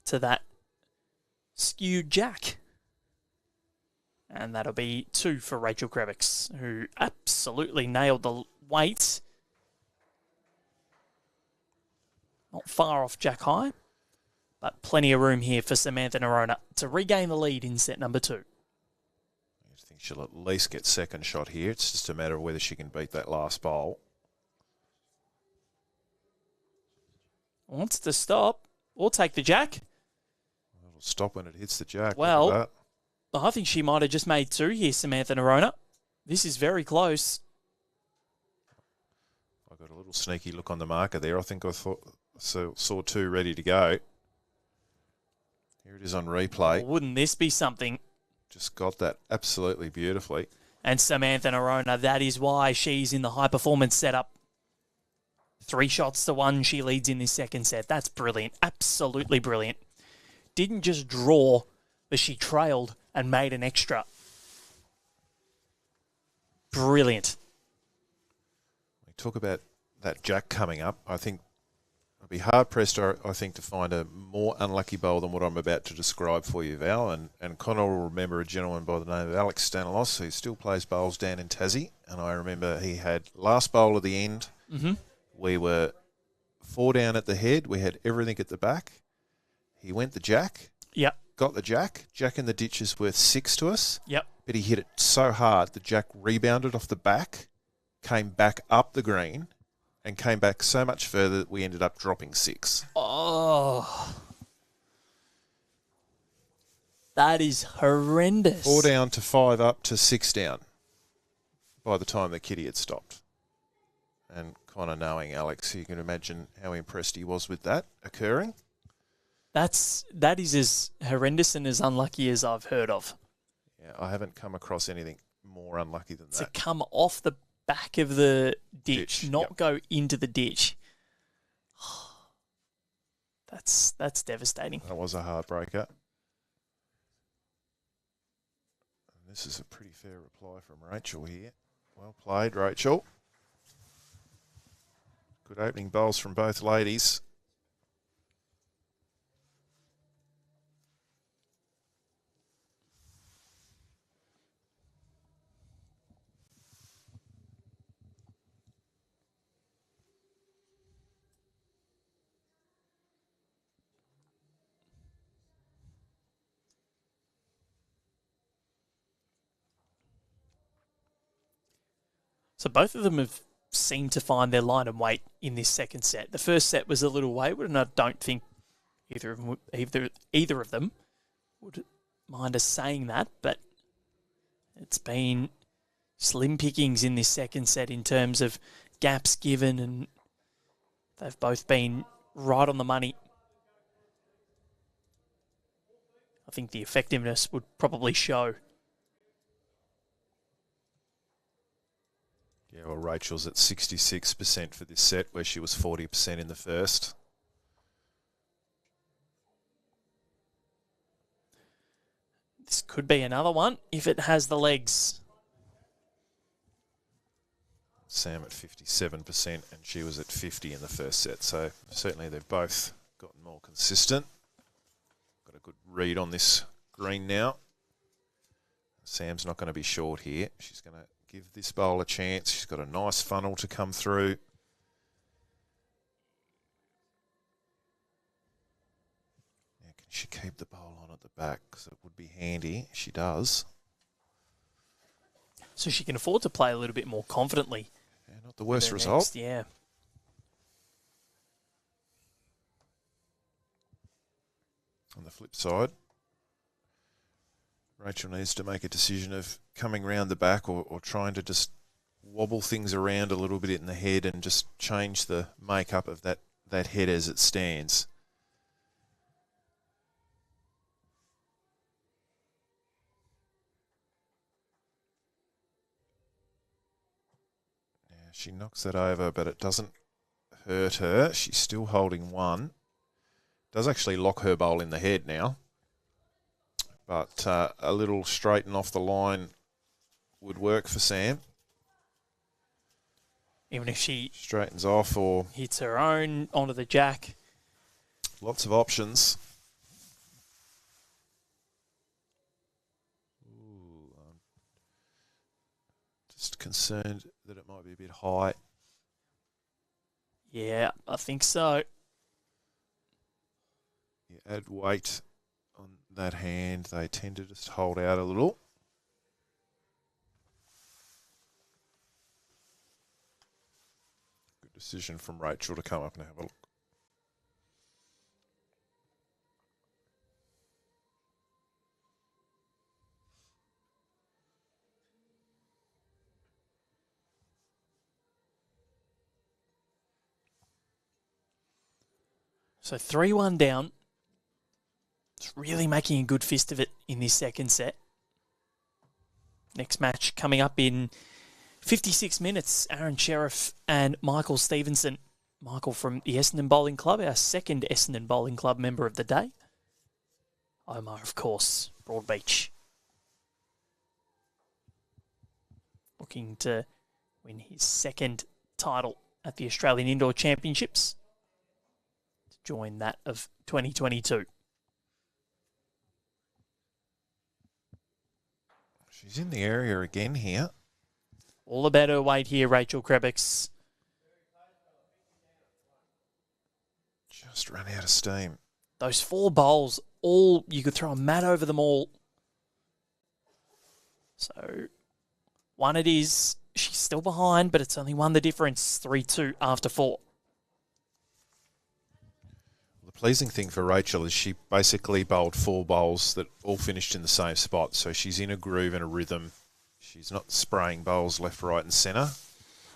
to that skewed jack. And that'll be 2 for Rachael Krebbekx, who absolutely nailed the weight. Not far off Jack High, but plenty of room here for Samantha Noronha to regain the lead in set number 2. I think she'll at least get second shot here. It's just a matter of whether she can beat that last bowl. Wants to stop or take the jack. It'll stop when it hits the jack. Well, I think she might have just made 2 here, Samantha Noronha. This is very close. I got a little sneaky look on the marker there. I think I saw 2 ready to go. Here it is on replay. Oh, wouldn't this be something? Just got that absolutely beautifully. And Samantha Noronha, that is why she's in the high performance setup. 3 shots to 1, she leads in this second set. That's brilliant. Absolutely brilliant. Didn't just draw, but she trailed and made an extra. Brilliant. We talk about that jack coming up. I think I'd be hard-pressed, I think, to find a more unlucky bowl than what I'm about to describe for you, Val. And Connor will remember a gentleman by the name of Alex Stanilos, who still plays bowls down in Tassie. And I remember he had last bowl at the end. Mm-hmm. We were 4 down at the head. We had everything at the back. He went the jack. Yep. Got the jack. Jack in the ditch is worth 6 to us. Yep. But he hit it so hard, the jack rebounded off the back, came back up the green, and came back so much further that we ended up dropping 6. Oh. That is horrendous. 4 down to 5 up to 6 down by the time the kitty had stopped. And Connor knowing Alex, you can imagine how impressed he was with that occurring. That is as horrendous and as unlucky as I've heard of. Yeah, I haven't come across anything more unlucky than To that. come off the back of the ditch, not yep. go into the ditch. That's devastating. That was a heartbreaker. And this is a pretty fair reply from Rachel here. Well played, Rachel. Good opening bowls from both ladies. So both of them have seemed to find their line and weight in this second set. The first set was a little wayward, and I don't think either of them would mind us saying that, but it's been slim pickings in this second set in terms of gaps given, and they've both been right on the money. I think the effectiveness would probably show. Yeah, well, Rachel's at 66% for this set, where she was 40% in the first. This could be another one if it has the legs. Sam at 57%, and she was at 50 in the first set. So certainly they've both gotten more consistent. Got a good read on this green now. Sam's not going to be short here. She's going to give this bowl a chance. She's got a nice funnel to come through. Now, can she keep the bowl on at the back? Because it would be handy. She does. So she can afford to play a little bit more confidently. Yeah, not the worst result. Next, yeah. On the flip side, Rachel needs to make a decision of coming round the back or trying to just wobble things around a little bit in the head and just change the makeup of that head as it stands. Yeah, she knocks that over, but it doesn't hurt her. She's still holding one. Does actually lock her bowl in the head now. But a little straighten off the line would work for Sam. Even if she straightens off or hits her own onto the jack. Lots of options. Ooh, I'm just concerned that it might be a bit high. Yeah, I think so. You add weight on that hand, they tend to just hold out a little. Good decision from Rachel to come up and have a look. So 3-1 down. It's really making a good fist of it in this second set. Next match coming up in 56 minutes. Aaron Sheriff and Michael Stevenson. Michael from the Essendon Bowling Club, our second Essendon Bowling Club member of the day. Omar, of course, Broadbeach. Looking to win his second title at the Australian Indoor Championships. To join that of 2022. She's in the area again here. All about her weight here, Rachael Krebbekx. Just run out of steam. Those 4 bowls, all you could throw a mat over them all. So, one it is. She's still behind, but it's only one the difference. 3-2 after 4. The pleasing thing for Rachel is she basically bowled 4 bowls that all finished in the same spot. So she's in a groove and a rhythm. She's not spraying bowls left, right and centre.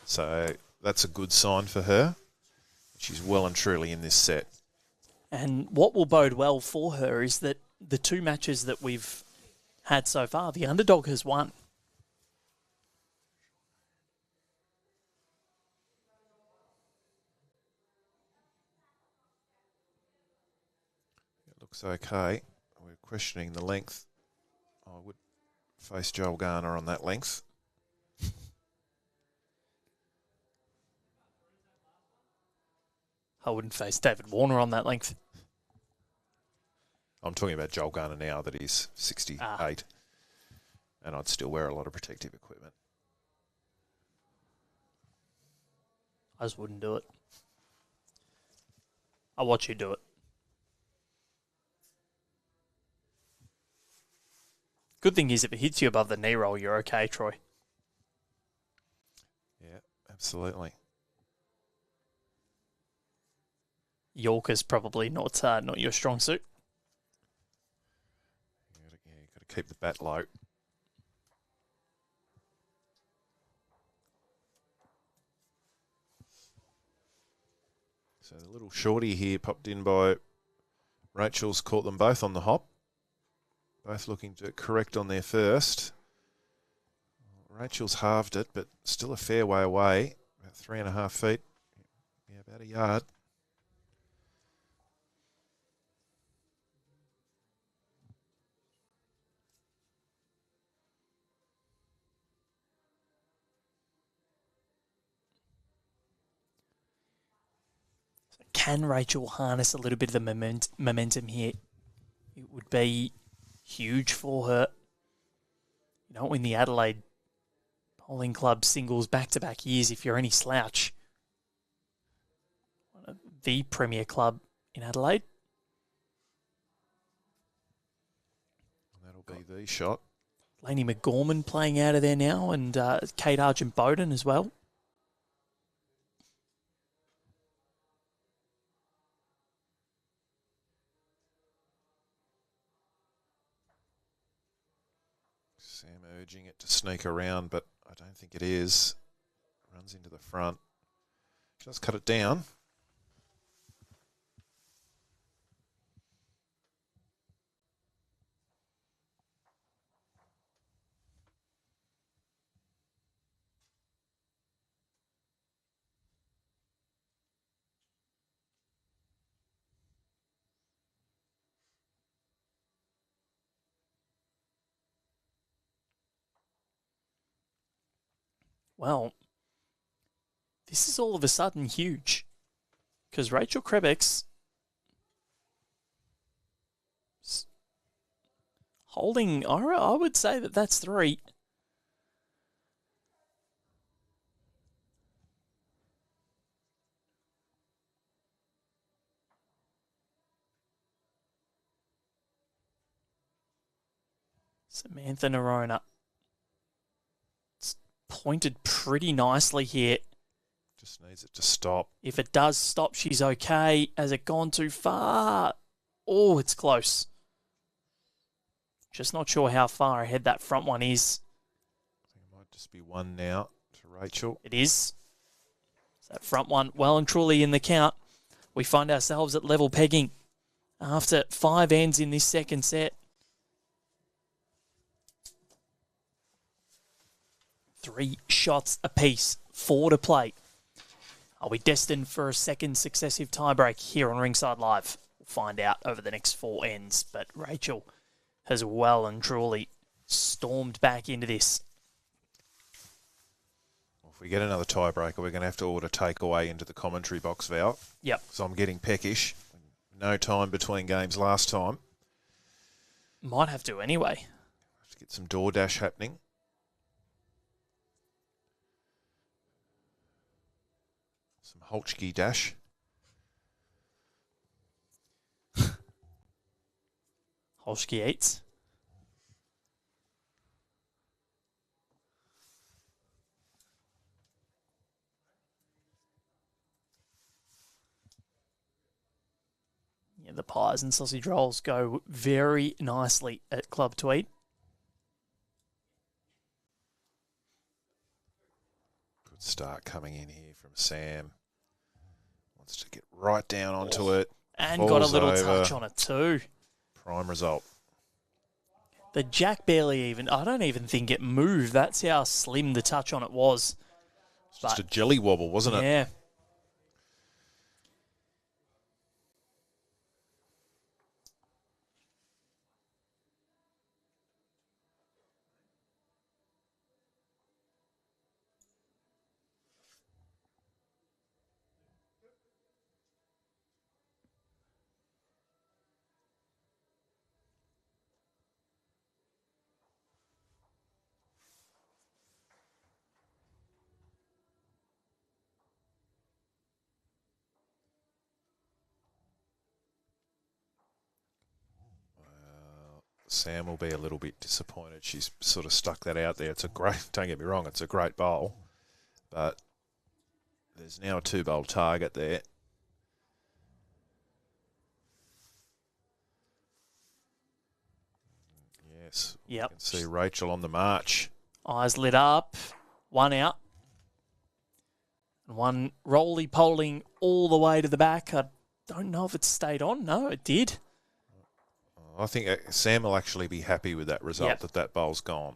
So that's a good sign for her. She's well and truly in this set. And what will bode well for her is that the 2 matches that we've had so far, the underdog has won. Looks okay. We're questioning the length. I would face Joel Garner on that length. I wouldn't face David Warner on that length. I'm talking about Joel Garner now that he's 68. And I'd still wear a lot of protective equipment. I just wouldn't do it. I'll watch you do it. Good thing is if it hits you above the knee roll, you're okay, Troy. Yeah, absolutely. Yorker's probably not your strong suit. You've got to keep the bat low. So the little shorty here popped in by Rachel's, caught them both on the hop. Both looking to correct on their first. Rachel's halved it, but still a fair way away. About 3.5 feet. Yeah, about a yard. Can Rachel harness a little bit of the momentum here? It would be huge for her. You don't win the Adelaide Bowling Club singles back-to-back years if you're any slouch. The premier club in Adelaide. That'll be the shot. Lainey McGorman playing out of there now, and Kate Argent-Bowden as well. Sam urging it to sneak around, but I don't think it is. Runs into the front. Just cut it down. Well, this is all of a sudden huge because Rachael Krebbekx holding, I would say that's 3. Samantha Noronha. It's pointed pretty nicely here. Just needs it to stop. If it does stop, she's okay. Has it gone too far? Oh, it's close. Just not sure how far ahead that front one is. I think it might just be one now to Rachel. It is. So that front one well and truly in the count. We find ourselves at level pegging after 5 ends in this second set. 3 shots apiece, 4 to play. Are we destined for a second successive tiebreak here on Ringside Live? We'll find out over the next 4 ends, but Rachel has well and truly stormed back into this. Well, if we get another tiebreaker, we're going to have to order takeaway into the commentary box, Val. Yep. So I'm getting peckish. No time between games last time. Might have to anyway. Let's get some DoorDash happening. Some Holchki dash. Holschke eats. Yeah, the pies and sausage rolls go very nicely at Club Tweed. Good start coming in here from Sam. Wants to get right down onto it. And got a little over. touch on it too. Prime result. The jack barely even, I don't even think it moved. That's how slim the touch on it was. It's just a jelly wobble, wasn't it? Yeah. Sam will be a little bit disappointed. She's sort of stuck that out there. It's a great, don't get me wrong, it's a great bowl. But there's now a 2-bowl target there. Yes. Yep. You can see Rachael on the march. Eyes lit up. One out. And one roly-poling all the way to the back. I don't know if it stayed on. No, it did. I think Sam will actually be happy with that result, Yep. that bowl's gone.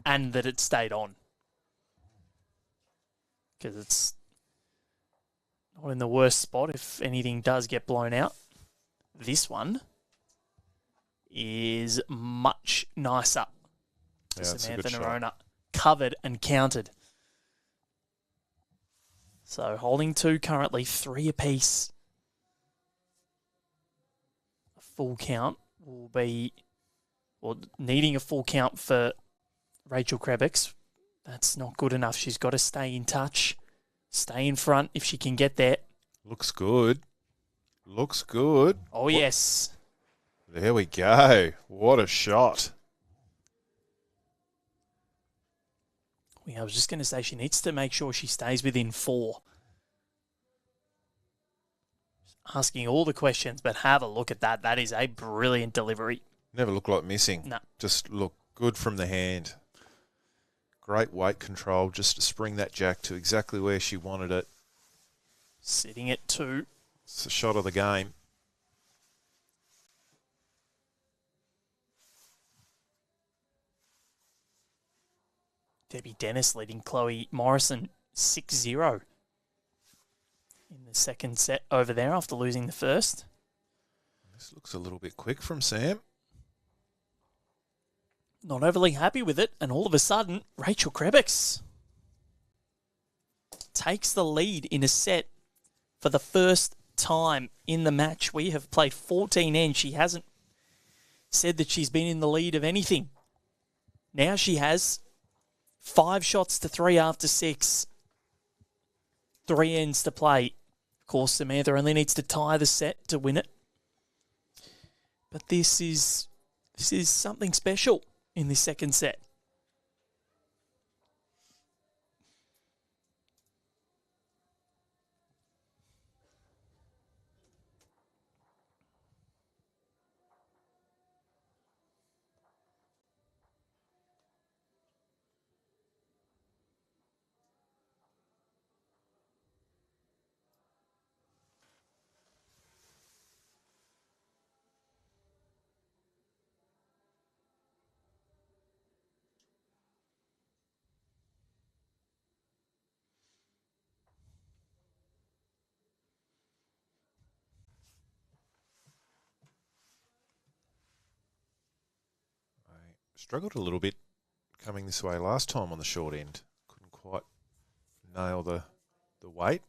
And that it stayed on. Because it's not in the worst spot if anything does get blown out. This is much nicer. Yeah, it's a Samantha good shot. Noronha covered and counted. So holding 2 currently, 3 apiece. A full count will be, well, needing a full count for Rachael Krebbekx. That's not good enough. She's got to stay in touch, stay in front if she can get there. Looks good. Looks good. Oh, yes. There we go. What a shot. I was just going to say she needs to make sure she stays within 4. Asking all the questions, but have a look at that. That is a brilliant delivery. Never looked like missing. No. Just look good from the hand. Great weight control just to spring that jack to exactly where she wanted it. Sitting at 2. It's the shot of the game. Debbie Dennis leading Chloe Morrison 6-0 in the second set over there after losing the first. This looks a little bit quick from Sam. Not overly happy with it, and all of a sudden, Rachael Krebbekx takes the lead in a set for the first time in the match. We have played 14 ends. She hasn't said that she's been in the lead of anything. Now she has 5 shots to 3 after 6. 3 ends to play. Of course, Samantha only needs to tie the set to win it. But this is something special in this second set. Struggled a little bit coming this way last time on the short end. Couldn't quite nail the weight.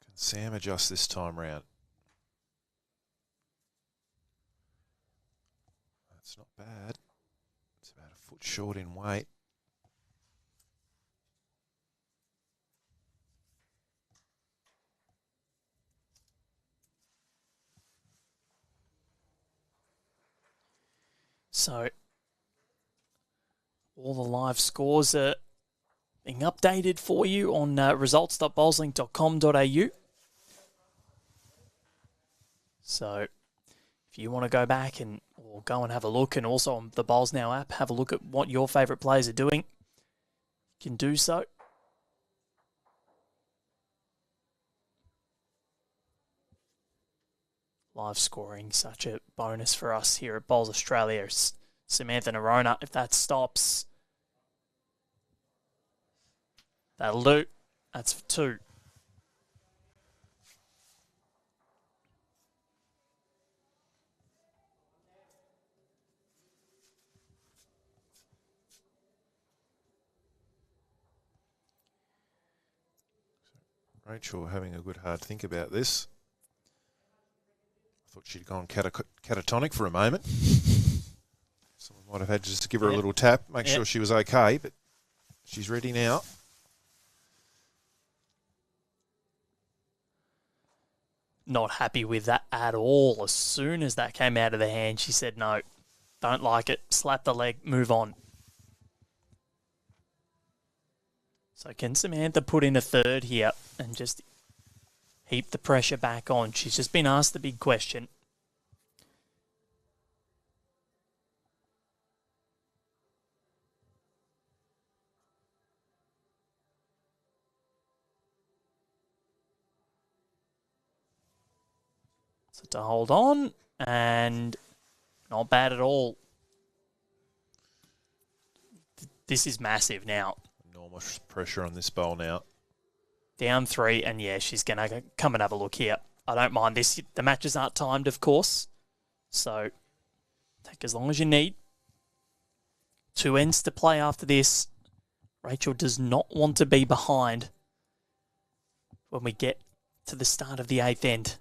Can Sam adjust this time round? That's not bad. It's about a foot short in weight. So, all the live scores are being updated for you on results.bowlslink.com.au. So, if you want to go back or go and have a look, and also on the Bowls Now app, have a look at what your favourite players are doing, you can do so. Live scoring, such a bonus for us here at Bowls Australia. Samantha Noronha, if that stops, that'll do. That's for 2. Rachael having a good hard think about this. I thought she'd gone catatonic for a moment. Someone might have had to just give her a little tap, make sure she was okay, but she's ready now. not happy with that at all. As soon as that came out of the hand, she said, no, don't like it. Slap the leg, move on. So can Samantha put in a third here and just heap the pressure back on? She's just been asked the big question. So to hold on, and not bad at all. This is massive now. Enormous pressure on this bowl now. Down 3, and yeah, she's going to come and have a look here. I don't mind this. The matches aren't timed, of course. So take as long as you need. 2 ends to play after this. Rachael does not want to be behind when we get to the start of the 8th end.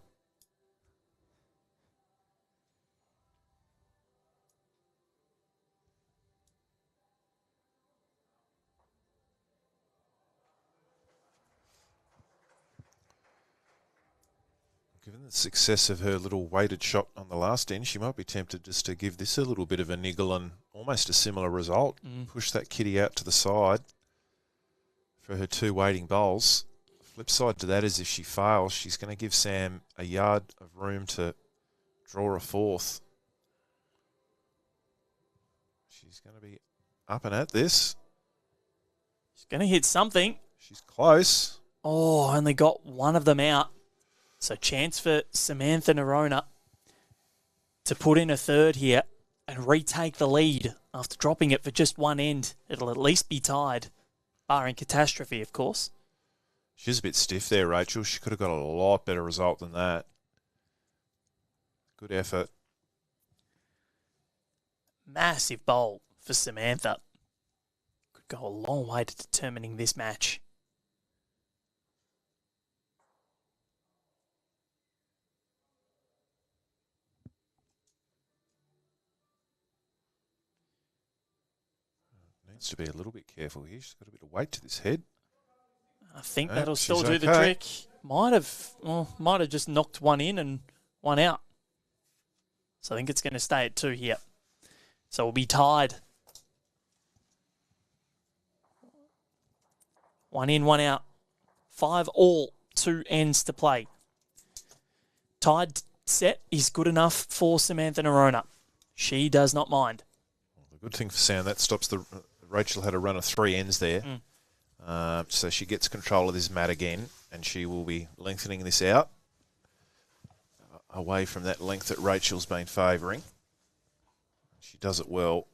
Given the success of her little weighted shot on the last end, she might be tempted just to give this a little bit of a niggle and almost a similar result. Push that kitty out to the side for her 2 waiting bowls. Flip side to that is if she fails, she's going to give Sam a yard of room to draw a 4th. She's going to be up and at this. She's going to hit something. She's close. Oh, only got one of them out. So chance for Samantha Noronha to put in a third here and retake the lead after dropping it for just 1 end. It'll at least be tied, barring catastrophe, of course. She's a bit stiff there, Rachael. She could have got a lot better result than that. Good effort. Massive bowl for Samantha. Could go a long way to determining this match. Needs to be a little bit careful here. She's got a bit of weight to this head. I think that'll still do the okay. trick. Might have just knocked one in and one out. So I think it's going to stay at 2 here. So we'll be tied. 1 in, 1 out. 5 all, 2 ends to play. Tied set is good enough for Samantha Noronha. She does not mind. Well, the good thing for Sam, that stops the... Rachael had a run of 3 ends there. So she gets control of this mat again, and she will be lengthening this out away from that length that Rachael's been favouring. She does it well.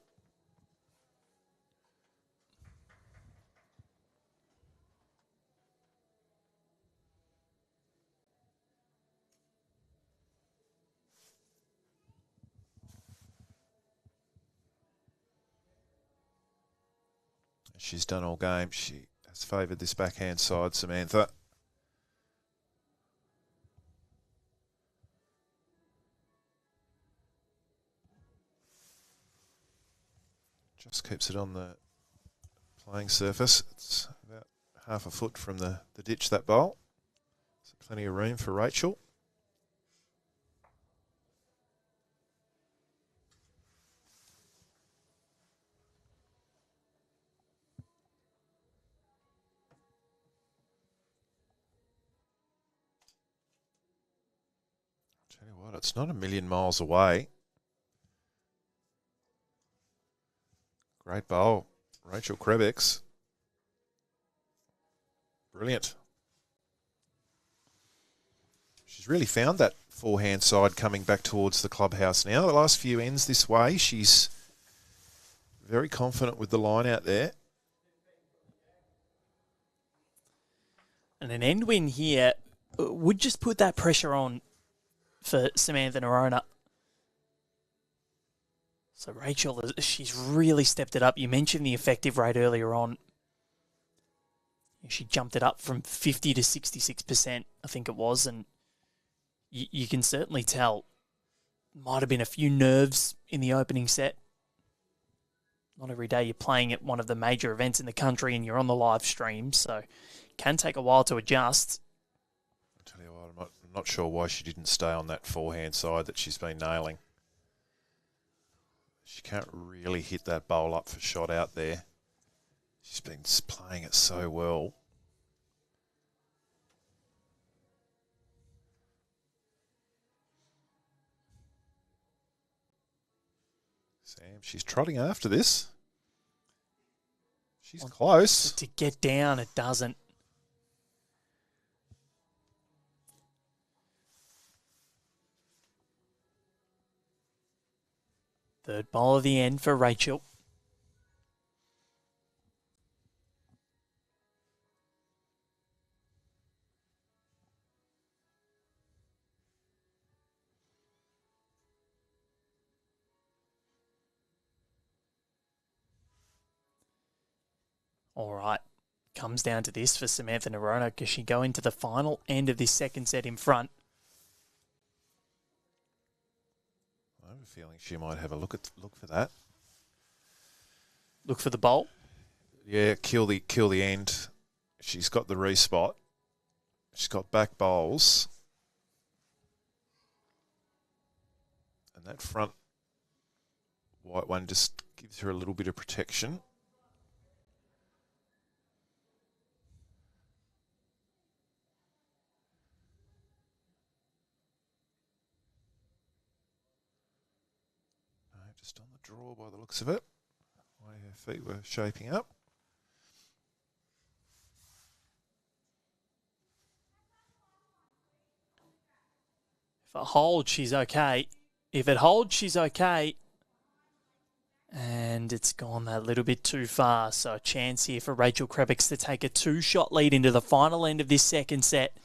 She's done all game. She has favoured this backhand side, Samantha. Just keeps it on the playing surface. It's about half a foot from the ditch, that bowl. So plenty of room for Rachael. Tell you what, it's not a million miles away. Great bowl, Rachael Krebbekx. Brilliant. She's really found that forehand side coming back towards the clubhouse now. The last few ends this way, she's very confident with the line out there. And an end win here would just put that pressure on for Samantha Noronha. So Rachael, she's really stepped it up. You mentioned the effective rate earlier on. She jumped it up from 50 to 66%, I think it was. And you can certainly tell might have been a few nerves in the opening set. Not every day you're playing at one of the major events in the country and you're on the live stream. So it can take a while to adjust. I tell you what, I'm I'm not sure why she didn't stay on that forehand side that she's been nailing. She can't really hit that bowl up for shot out there. She's been playing it so well. Sam, she's trotting after this. She's close. To get down, it doesn't. Third bowl of the end for Rachael. All right. Comes down to this for Samantha Noronha. Does she go into the final end of this second set in front? I have a feeling she might have a look for that. Look for the bowl. Yeah, kill the end. She's got the respot. She's got back bowls. And that front white one just gives her a little bit of protection. Just on the draw by the looks of it. The way her feet were shaping up. If it holds, she's okay. If it holds, she's okay. And it's gone that little bit too far. So a chance here for Rachael Krebbekx to take a 2-shot lead into the final end of this second set.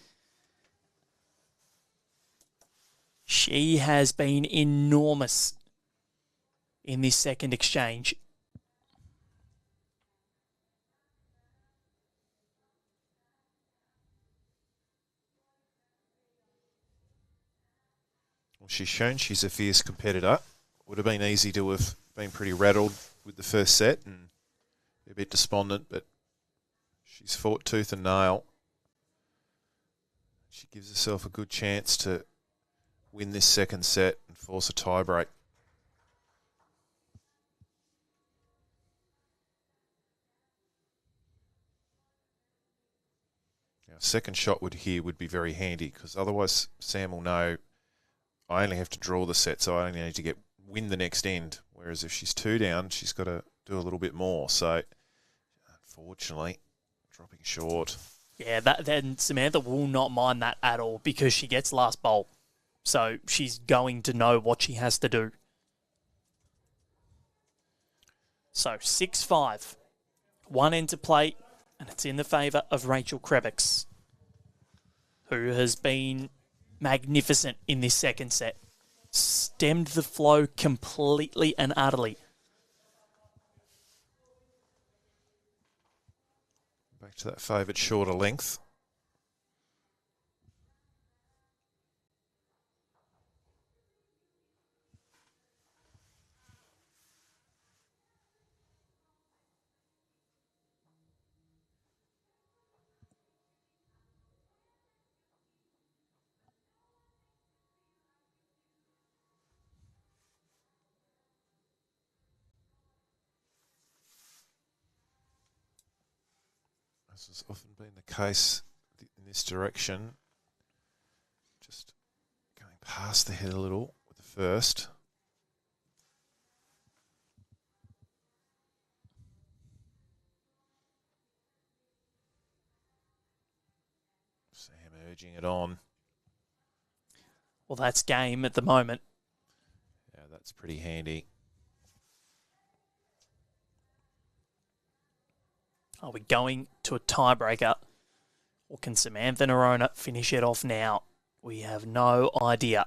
She has been enormous in this second exchange. Well, she's shown she's a fierce competitor. Would have been easy to have been pretty rattled with the first set and a bit despondent, but she's fought tooth and nail. She gives herself a good chance to win this second set and force a tiebreak. A second shot would be very handy because otherwise Sam will know I only have to draw the set, so I only need to win the next end. Whereas if she's 2 down, she's got to do a little bit more. So unfortunately, dropping short. Yeah, then Samantha will not mind that at all because she gets last bowl. So she's going to know what she has to do. So 6-5. One end to play. And it's in the favour of Rachael Krebbekx, who has been magnificent in this second set. Stemmed the flow completely and utterly. Back to that favoured shorter length. This has often been the case in this direction. Just going past the head a little with the first. Sam urging it on. Well, that's game at the moment. Yeah, that's pretty handy. Are we going to a tiebreaker? Or can Samantha Noronha finish it off now? We have no idea.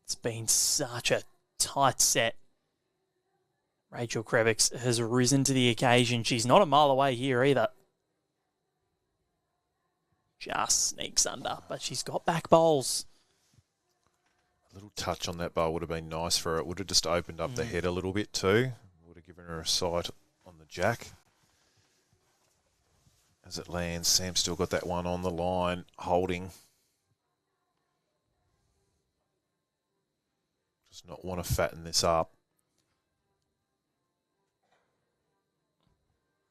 It's been such a tight set. Rachael Krebbekx has risen to the occasion. She's not a mile away here either. Just sneaks under, but she's got back bowls. A little touch on that bowl would have been nice for her. It would have just opened up the head a little bit too. Would have given her a sight on the jack. As it lands, Sam's still got that one on the line, holding. Does not want to fatten this up.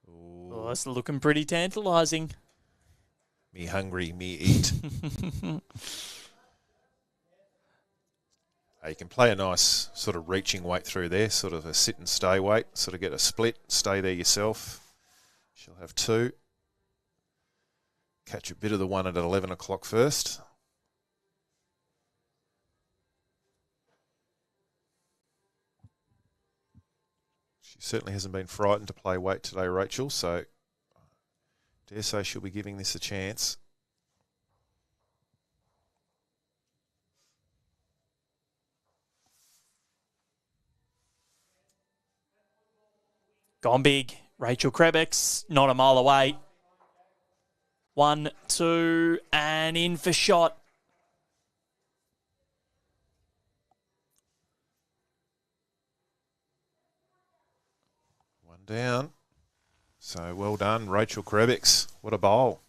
Oh, it's looking pretty tantalising. Me hungry, me eat. You can play a nice sort of reaching weight through there, sort of a sit and stay weight, sort of get a split, stay there yourself. She'll have 2. Catch a bit of the one at 11 o'clock first. She certainly hasn't been frightened to play weight today, Rachael, so I dare say she'll be giving this a chance. Gone big. Rachael Krebbekx, not a mile away. 1, 2, and in for shot. One down. So well done, Rachael Krebbekx. What a bowl.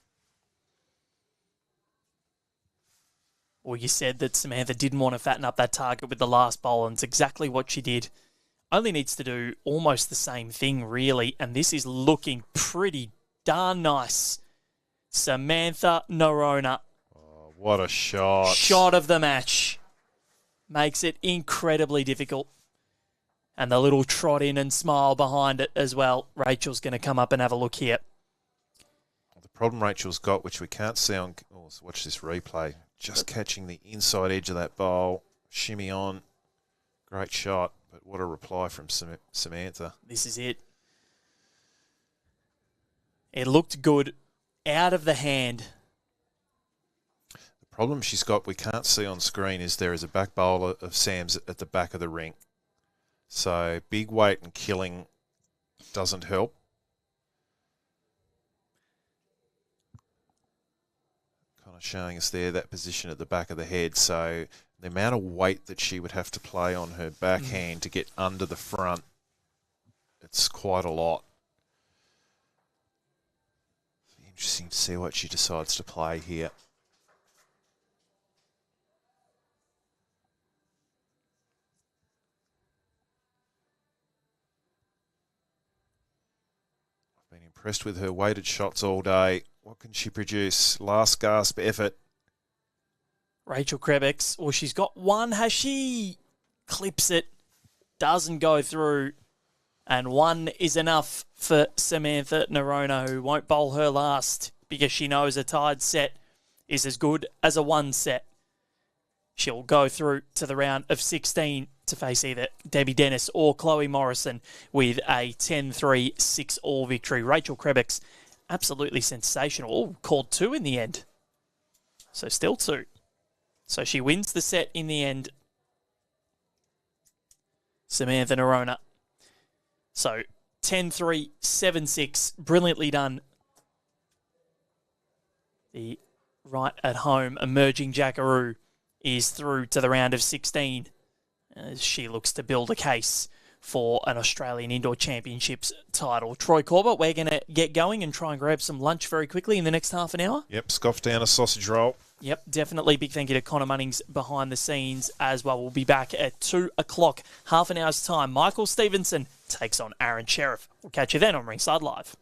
Well, you said that Samantha didn't want to fatten up that target with the last bowl, and it's exactly what she did. Only needs to do almost the same thing, really, and this is looking pretty darn nice. Samantha Noronha. Oh, what a shot. Shot of the match. Makes it incredibly difficult. And the little trot in and smile behind it as well. Rachel's going to come up and have a look here. The problem Rachel's got, which we can't see on... Oh, watch this replay. Just catching the inside edge of that bowl. Shimmy on. Great shot. But what a reply from Samantha. This is it. It looked good. Out of the hand. The problem she's got, we can't see on screen, is there is a back bowler of Sam's at the back of the ring. So big weight and killing doesn't help. Kind of showing us there that position at the back of the head. So the amount of weight that she would have to play on her backhand to get under the front, it's quite a lot. Interesting to see what she decides to play here. I've been impressed with her weighted shots all day. What can she produce? Last gasp effort. Rachael Krebbekx, well, she's got one. Has she? Clips it. Doesn't go through. And 1 is enough for Samantha Noronha, who won't bowl her last because she knows a tied set is as good as a 1 set. She'll go through to the round of 16 to face either Debbie Dennis or Chloe Morrison with a 10-3, 6-all victory. Rachael Krebbekx, absolutely sensational. Oh, called 2 in the end. So still 2. So she wins the set in the end. Samantha Noronha. So 10-3, 7-6, brilliantly done. The right at home emerging Jackaroo is through to the round of 16 as she looks to build a case for an Australian Indoor Championships title. Troy Corbett, we're going to get going and try and grab some lunch very quickly in the next half an hour. Yep, scoff down a sausage roll. Yep, definitely. Big thank you to Connor Munnings behind the scenes as well. We'll be back at 2 o'clock, half an hour's time. Michael Stevenson takes on Aaron Sheriff. We'll catch you then on Ringside Live.